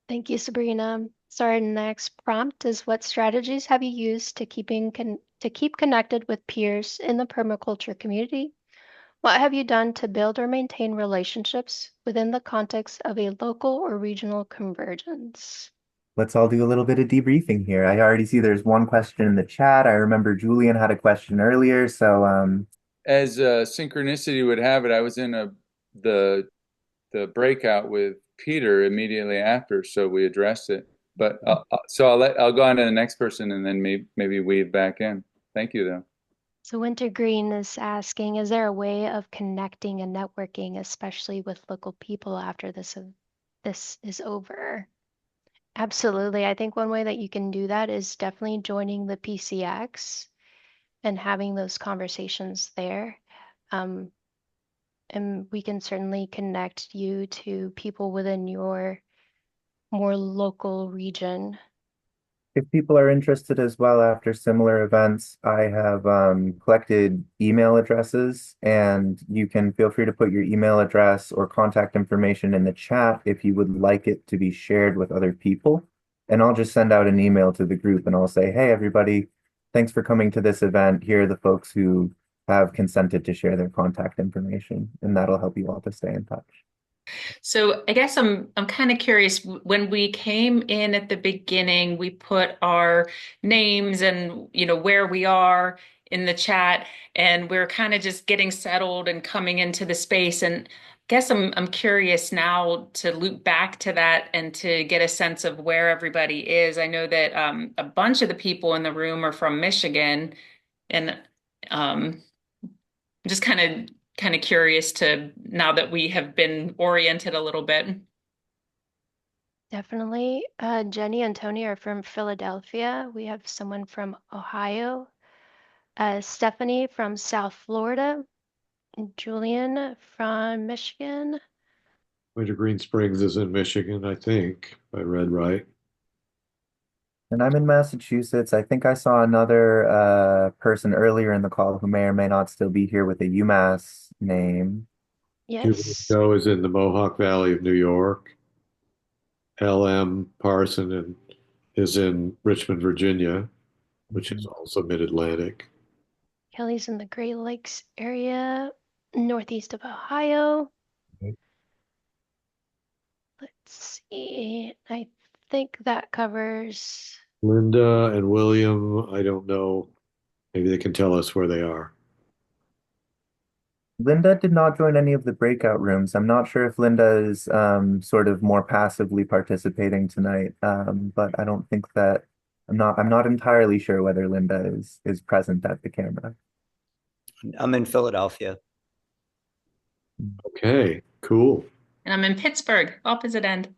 Thank you, Sabrina. So our next prompt is, what strategies have you used to keep connected with peers in the permaculture community? What have you done to build or maintain relationships within the context of a local or regional convergence? Let's all do a little bit of debriefing here. I already see there's one question in the chat. I remember Julian had a question earlier, so As synchronicity would have it, I was in the breakout with Peter immediately after, so we addressed it. But I'll go on to the next person and then maybe weave back in. Thank you, though. So Wintergreen is asking, is there a way of connecting and networking, especially with local people after this is over? Absolutely. I think one way that you can do that is definitely joining the PCX and having those conversations there. And we can certainly connect you to people within your more local region. if people are interested as well after similar events, I have collected email addresses, and you can feel free to put your email address or contact information in the chat if you would like it to be shared with other people. And I'll just send out an email to the group and I'll say, hey, everybody, thanks for coming to this event. Here are the folks who have consented to share their contact information, and that'll help you all to stay in touch. So I guess I'm kind of curious, when we came in at the beginning, we put our names and where we are in the chat, and we're kind of just getting settled and coming into the space. And I guess I'm curious now to loop back to that and to get a sense of where everybody is. I know that a bunch of the people in the room are from Michigan, and just kind of curious to, now that we have been oriented a little bit. Definitely. Jenny and Tony are from Philadelphia. We have someone from Ohio, Stephanie from South Florida, and Julian from Michigan. Wintergreen Springs is in Michigan, I think, if I read right. And I'm in Massachusetts. I think I saw another person earlier in the call who may or may not still be here with a UMass name. Yes. Joe is in the Mohawk Valley of New York. LM Parson is in Richmond, Virginia, which is also mid-Atlantic. Kelly's in the Great Lakes area, northeast of Ohio. Okay. Let's see. I think that covers. Linda and William, I don't know. Maybe they can tell us where they are. Linda did not join any of the breakout rooms. I'm not sure if Linda is sort of more passively participating tonight, but I don't think that I'm not entirely sure whether Linda is present at the camera. I'm in Philadelphia. Okay, cool. And I'm in Pittsburgh, opposite end.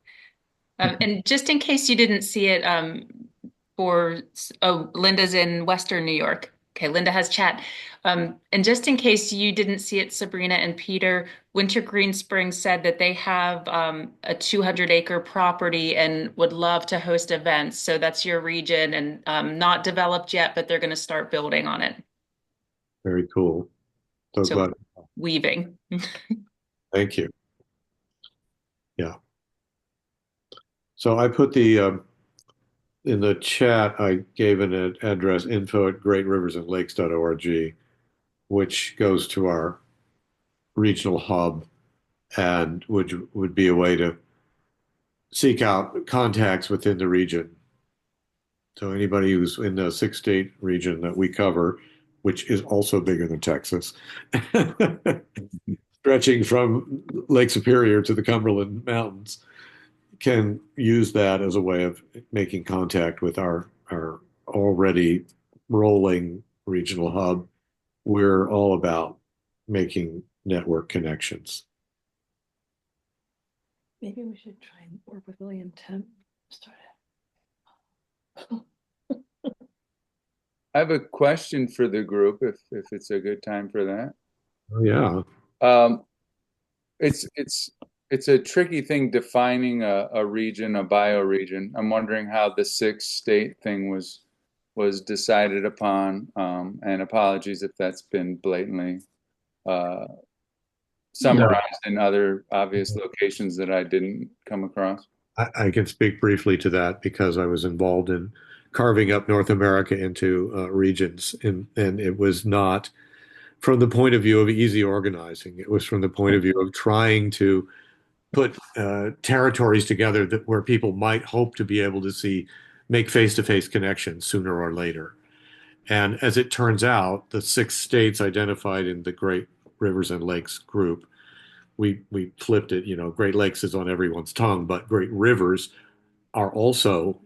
And just in case you didn't see it, oh, Linda's in Western New York. Okay, Linda has chat. And just in case you didn't see it, Sabrina and Peter, Wintergreen Springs said that they have a 200-acre property and would love to host events. So that's your region, and not developed yet, but they're going to start building on it. Very cool. So So glad. weaving. Thank you. Yeah. So I put the in the chat, I gave an address, info@greatriversandlakes.org, which goes to our regional hub and would be a way to seek out contacts within the region. So anybody who's in the 6-state region that we cover, which is also bigger than Texas, stretching from Lake Superior to the Cumberland Mountains, can use that as a way of making contact with our already rolling regional hub. We're all about making network connections. Maybe we should try and work with William Tim. Start I have a question for the group, if it's a good time for that. Oh, yeah. It's a tricky thing defining a region, a bioregion. I'm wondering how the 6-state thing was decided upon, and apologies if that's been blatantly summarized in other obvious locations that I didn't come across. I can speak briefly to that because I was involved in carving up North America into regions, and it was not from the point of view of easy organizing. It was from the point of view of trying to put territories together where people might hope to be able to make face-to-face connections sooner or later. And as it turns out, the 6 states identified in the Great Rivers and Lakes group, we flipped it. Great Lakes is on everyone's tongue, but Great Rivers are also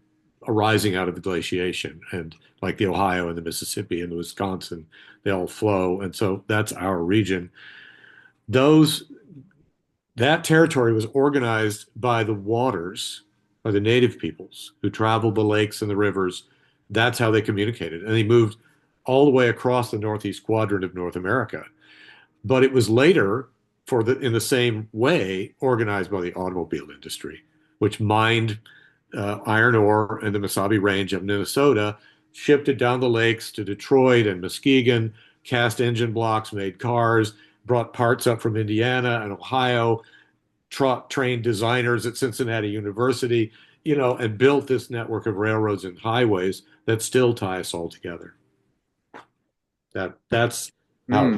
arising out of the glaciation, and like the Ohio and the Mississippi and the Wisconsin, they all flow, and so that's our region. That territory was organized by the waters, by the native peoples who traveled the lakes and the rivers. That's how they communicated, and they moved all the way across the northeast quadrant of North America. But it was later, in the same way, organized by the automobile industry, which mined iron ore in the Mesabi Range of Minnesota, shipped it down the lakes to Detroit and Muskegon, cast engine blocks, made cars, brought parts up from Indiana and Ohio, trained designers at Cincinnati University, and built this network of railroads and highways that still tie us all together. That's how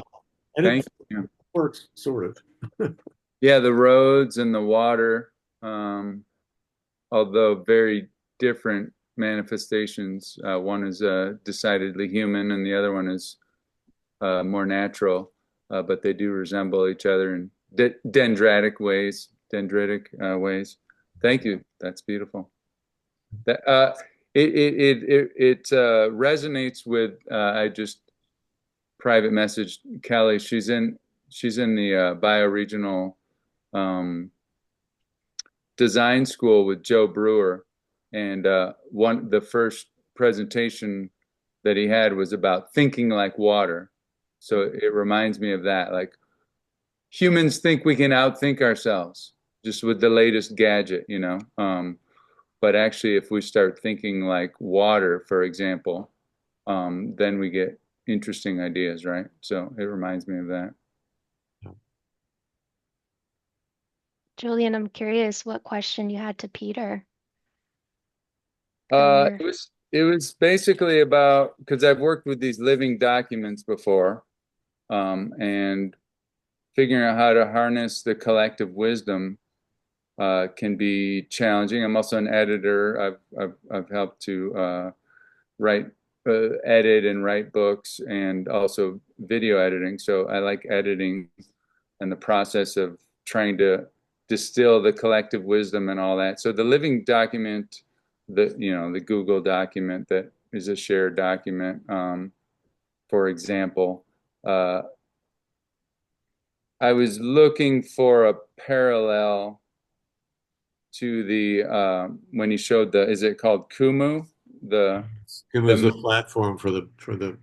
it works, sort of. Yeah, the roads and the water, although very different manifestations. One is decidedly human, and the other one is more natural, but they do resemble each other in dendritic ways. Thank you. That's beautiful. That it resonates with. I just private messaged Kelly. She's in the bioregional design school with Joe Brewer, and the first presentation that he had was about thinking like water. So it reminds me of that. Like, humans think we can outthink ourselves just with the latest gadget, but actually, if we start thinking like water, for example, then we get interesting ideas, right? So it reminds me of that. Julian, I'm curious what question you had to Peter. It was basically about, because I've worked with these living documents before, and figuring out how to harness the collective wisdom can be challenging. I'm also an editor. I've helped to write, edit and write books, and also video editing. So I like editing and the process of trying to distill the collective wisdom and all that. So the living document, the Google document that is a shared document, for example, I was looking for a parallel to the when he showed is it called Kumu, the It was the platform for the so the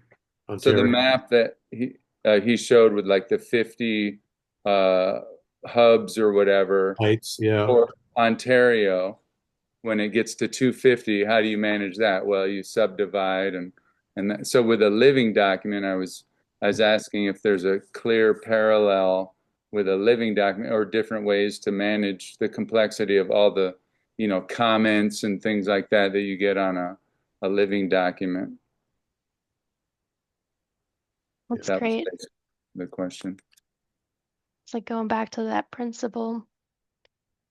Ontario. map that he showed with like the 50 hubs or whatever Heights, yeah. for Ontario. When it gets to 250, how do you manage that? Well, you subdivide so with a living document, I was asking if there's a clear parallel with a living document or different ways to manage the complexity of all the, comments and things like that that you get on a living document. That's That was great. basically the question. It's like going back to that principle.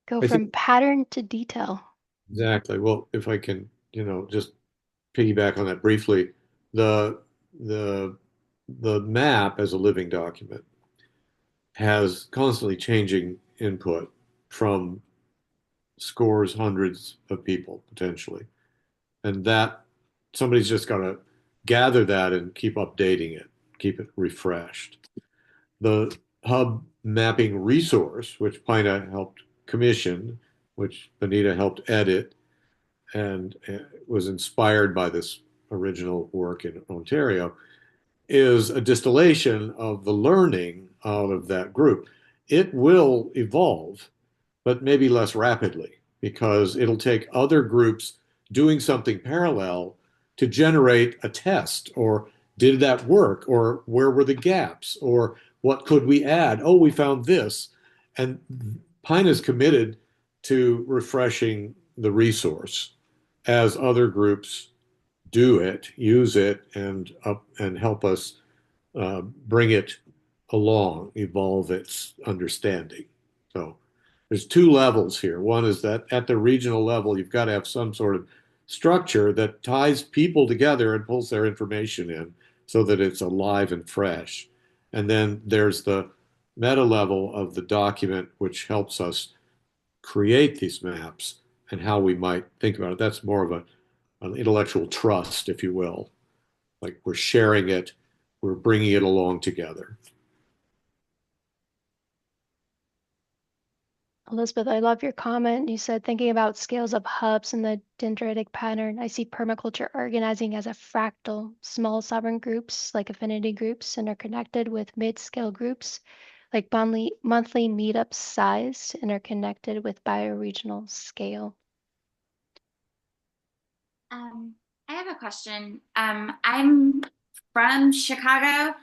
Go I from think pattern to detail. exactly. Well, if I can, just piggyback on that briefly, the the the map as a living document has constantly changing input from scores, hundreds of people potentially. And that somebody's just got to gather that and keep updating it, keep it refreshed. The hub mapping resource, which PINA helped commission, which Bonita helped edit, and was inspired by this original work in Ontario, is a distillation of the learning out of that group. It will evolve, but maybe less rapidly because it'll take other groups doing something parallel to generate a test or did that work or where were the gaps or what could we add? Oh, we found this. And Pine is committed to refreshing the resource as other groups do it, use it, and help us bring it along, evolve its understanding. So there's two levels here. One is that at the regional level, you've got to have some sort of structure that ties people together and pulls their information in so that it's alive and fresh. And then there's the meta level of the document, which helps us create these maps and how we might think about it. That's more of an intellectual trust, if you will. Like we're sharing it, we're bringing it along together. Elizabeth, I love your comment. You said thinking about scales of hubs and the dendritic pattern. I see permaculture organizing as a fractal. Small sovereign groups like affinity groups interconnected with mid-scale groups like monthly meetups sized interconnected with bioregional scale. I have a question. I'm from Chicago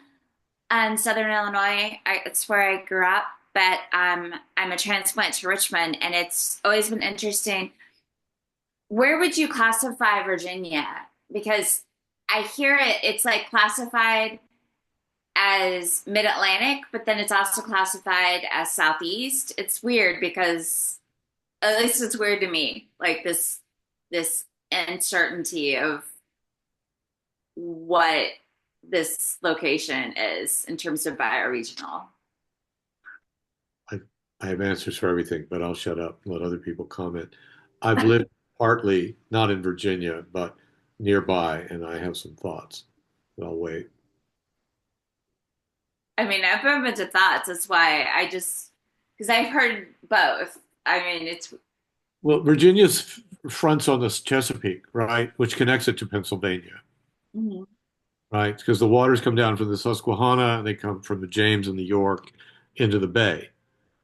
and Southern Illinois. It's where I grew up, but I'm a transplant to Richmond, and it's always been interesting. Where would you classify Virginia? Because I hear it's like classified as Mid-Atlantic, but then it's also classified as Southeast. It's weird because, at least it's weird to me, like this uncertainty of what this location is in terms of bioregional. I have answers for everything, but I'll shut up and let other people comment. I've lived partly not in Virginia, but nearby, and I have some thoughts. But I'll wait. I mean, I've been into thoughts. That's why because I've heard both. I mean, Well, Virginia's fronts on the Chesapeake, right, which connects it to Pennsylvania, mm-hmm. right? Because the waters come down from the Susquehanna and they come from the James and the York into the bay.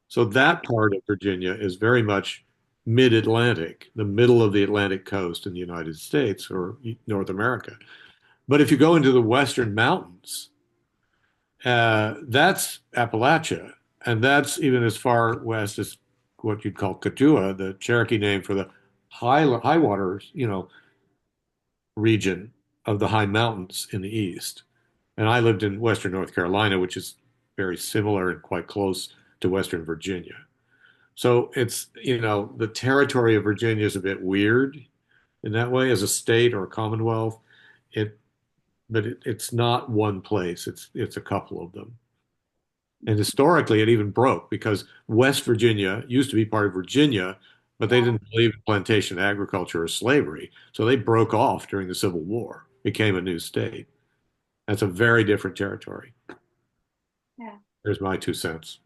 So that part of Virginia is very much mid-Atlantic, the middle of the Atlantic coast in the United States or North America. But if you go into the Western mountains, that's Appalachia, and that's even as far west as what you'd call Katua, the Cherokee name for the high waters, region of the high mountains in the east. And I lived in Western North Carolina, which is very similar and quite close to Western Virginia. So it's, the territory of Virginia is a bit weird in that way as a state or a commonwealth. But it's not one place. It's a couple of them. And historically, it even broke because West Virginia used to be part of Virginia, but they didn't believe in plantation agriculture or slavery. So they broke off during the Civil War, became a new state. That's a very different territory. Yeah. There's my 2 cents.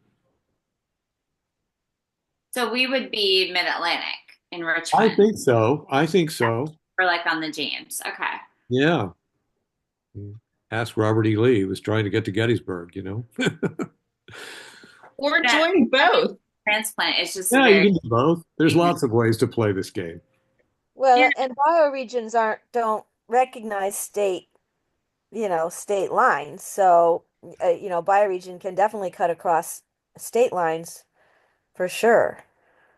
So we would be Mid-Atlantic in Richmond. I think so. or like on the James. Okay. Yeah. Ask Robert E. Lee. He was trying to get to Gettysburg, you know? Or Yeah, join both. transplant is just a Yeah, you very can do both. There's lots of ways to play this game. Yeah. Well, and bioregions don't recognize state lines. So, bioregion can definitely cut across state lines for sure.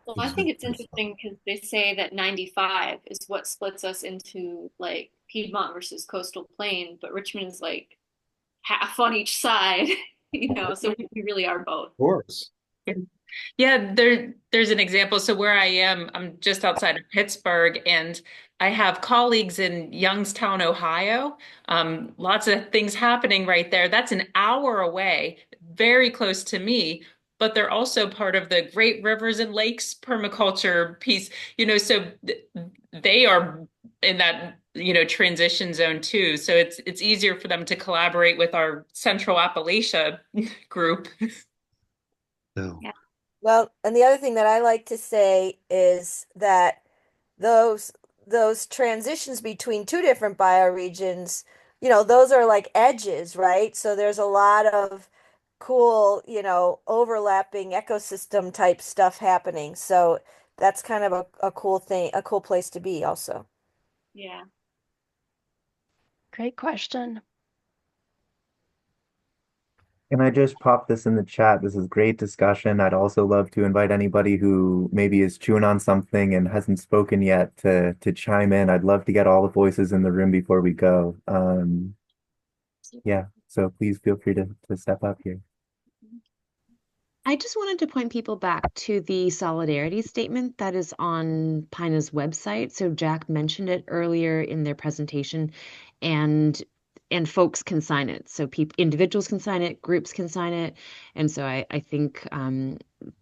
Well, I think it's interesting because they say that 95 is what splits us into like Piedmont versus coastal plain, but Richmond is like half on each side, so we really are both. Of course. Yeah, there's an example. So where I am, I'm just outside of Pittsburgh, and I have colleagues in Youngstown, Ohio. Lots of things happening right there. That's an hour away, very close to me, but they're also part of the Great Rivers and Lakes permaculture piece, so they are in that, transition zone too. So it's easier for them to collaborate with our Central Appalachia group. No. Yeah. Well, and the other thing that I like to say is that those those transitions between two different bioregions, those are like edges, right? So there's a lot of cool, overlapping ecosystem type stuff happening. So that's kind of a cool thing, a cool place to be also. Yeah. Great question. And I just popped this in the chat. This is great discussion. I'd also love to invite anybody who maybe is chewing on something and hasn't spoken yet to chime in. I'd love to get all the voices in the room before we go. Yeah, so please feel free to step up here. I just wanted to point people back to the solidarity statement that is on PINA's website. So Jack mentioned it earlier in their presentation, and folks can sign it. So individuals can sign it, groups can sign it. And so I think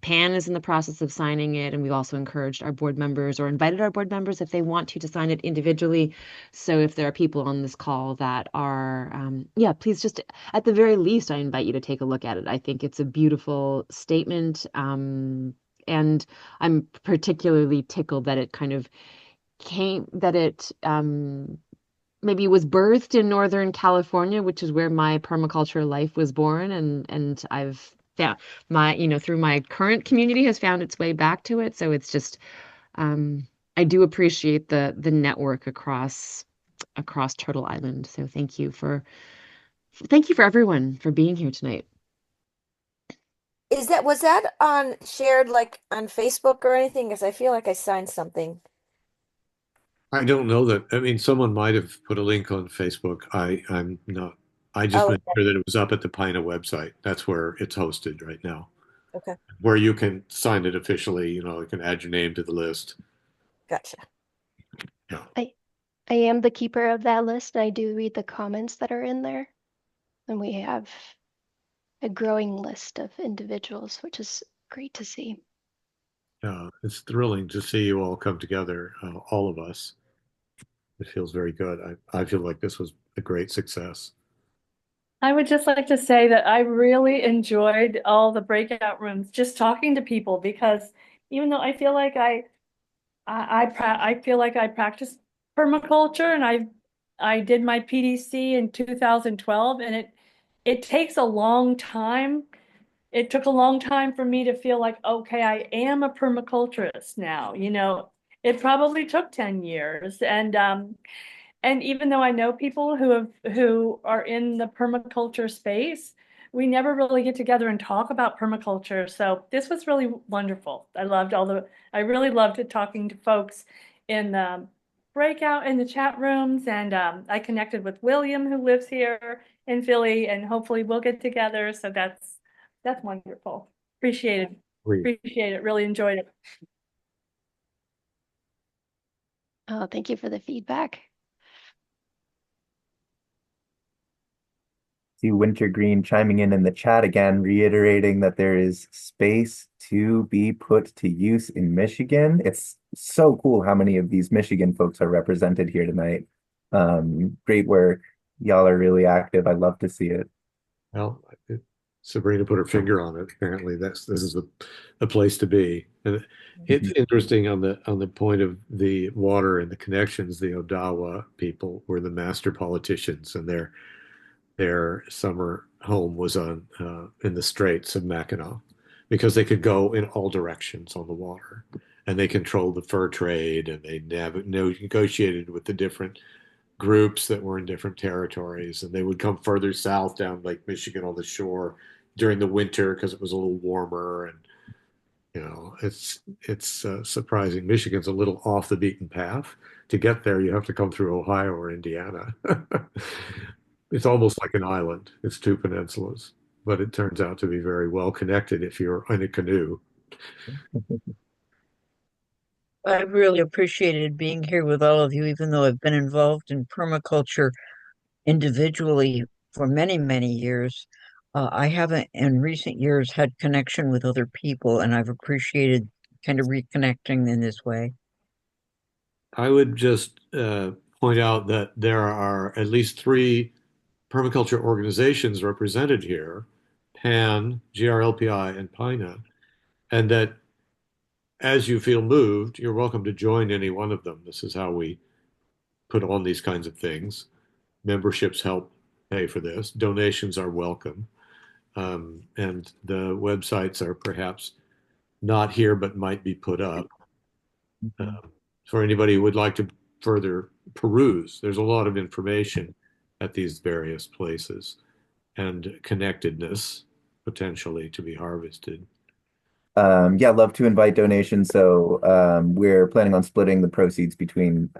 PAN is in the process of signing it, and we've also encouraged our board members or invited our board members if they want to sign it individually. So if there are people on this call that are, please just, at the very least, I invite you to take a look at it. I think it's a beautiful statement. And I'm particularly tickled that it kind of maybe was birthed in Northern California, which is where my permaculture life was born, and I've found through my current community has found its way back to it. So it's just I do appreciate the network across Turtle Island. So thank you for everyone for being here tonight. Was that shared like on Facebook or anything? Because I feel like I signed something. I don't know that. I mean, someone might have put a link on Facebook. I'm not. I just made sure that it was up at the PINA website. That's where it's hosted right now. Okay. Where you can sign it officially. You can add your name to the list. Gotcha. Yeah. I am the keeper of that list. I do read the comments that are in there. And we have a growing list of individuals, which is great to see. It's thrilling to see you all come together, all of us. It feels very good. I feel like this was a great success. I would just like to say that I really enjoyed all the breakout rooms, just talking to people, because even though I feel like I feel like I practice permaculture, and I did my PDC in 2012, and it takes a long time. It took a long time for me to feel like, okay, I am a permaculturist now. It probably took 10 years, and even though I know people who are in the permaculture space, we never really get together and talk about permaculture. So this was really wonderful. I really loved talking to folks in the breakout in the chat rooms, and I connected with William, who lives here in Philly, and hopefully we'll get together. So that's wonderful. Appreciate it. Appreciate it. Really enjoyed it. Oh, thank you for the feedback. See Wintergreen chiming in the chat again, reiterating that there is space to be put to use in Michigan. It's so cool how many of these Michigan folks are represented here tonight. Great work. Y'all are really active. I love to see it. Well, Sabrina put her finger on it. Apparently, this is a place to be. And it's interesting on the point of the water and the connections. The Odawa people were the master politicians, and their summer home was on in the Straits of Mackinac because they could go in all directions on the water, and they controlled the fur trade, and they negotiated with the different groups that were in different territories, and they would come further south down Lake Michigan on the shore during the winter because it was a little warmer. And it's surprising. Michigan's a little off the beaten path. To get there, you have to come through Ohio or Indiana. It's almost like an island. It's two peninsulas, but it turns out to be very well connected if you're in a canoe. I've really appreciated being here with all of you, even though I've been involved in permaculture individually for many, many years. I haven't in recent years had connection with other people, and I've appreciated kind of reconnecting in this way. I would just point out that there are at least 3 permaculture organizations represented here, PAN, GRLPI, and PINA, and that as you feel moved, you're welcome to join any one of them. This is how we put on these kinds of things. Memberships help pay for this. Donations are welcome. And the websites are perhaps not here, but might be put up. For anybody who would like to further peruse, there's a lot of information at these various places and connectedness potentially to be harvested. Yeah, love to invite donations. So we're planning on splitting the proceeds between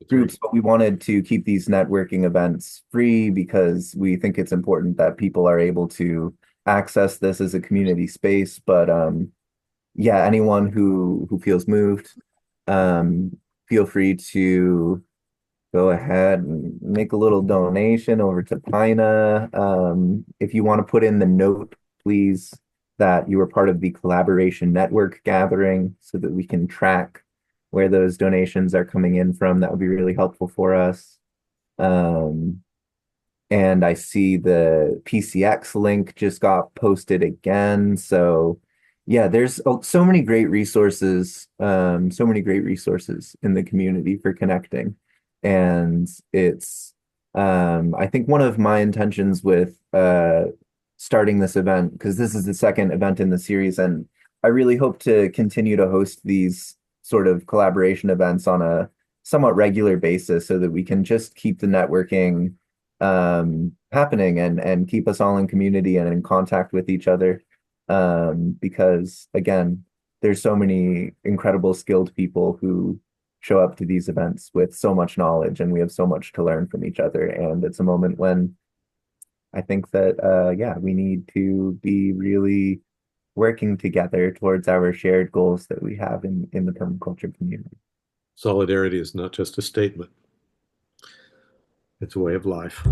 groups, but we wanted to keep these networking events free because we think it's important that people are able to access this as a community space. But yeah, anyone who feels moved, feel free to go ahead and make a little donation over to PINA. If you want to put in the note, please, that you were part of the collaboration network gathering so that we can track where those donations are coming in from. That would be really helpful for us. And I see the PCX link just got posted again. So yeah, there's so many great resources, in the community for connecting. And it's, I think one of my intentions with starting this event, because this is the second event in the series, and I really hope to continue to host these sort of collaboration events on a somewhat regular basis so that we can just keep the networking happening and keep us all in community and in contact with each other. Because again, there's so many incredible skilled people who show up to these events with so much knowledge, and we have so much to learn from each other. And it's a moment when I think that, yeah, we need to be really working together towards our shared goals that we have in the permaculture community. Solidarity is not just a statement. It's a way of life.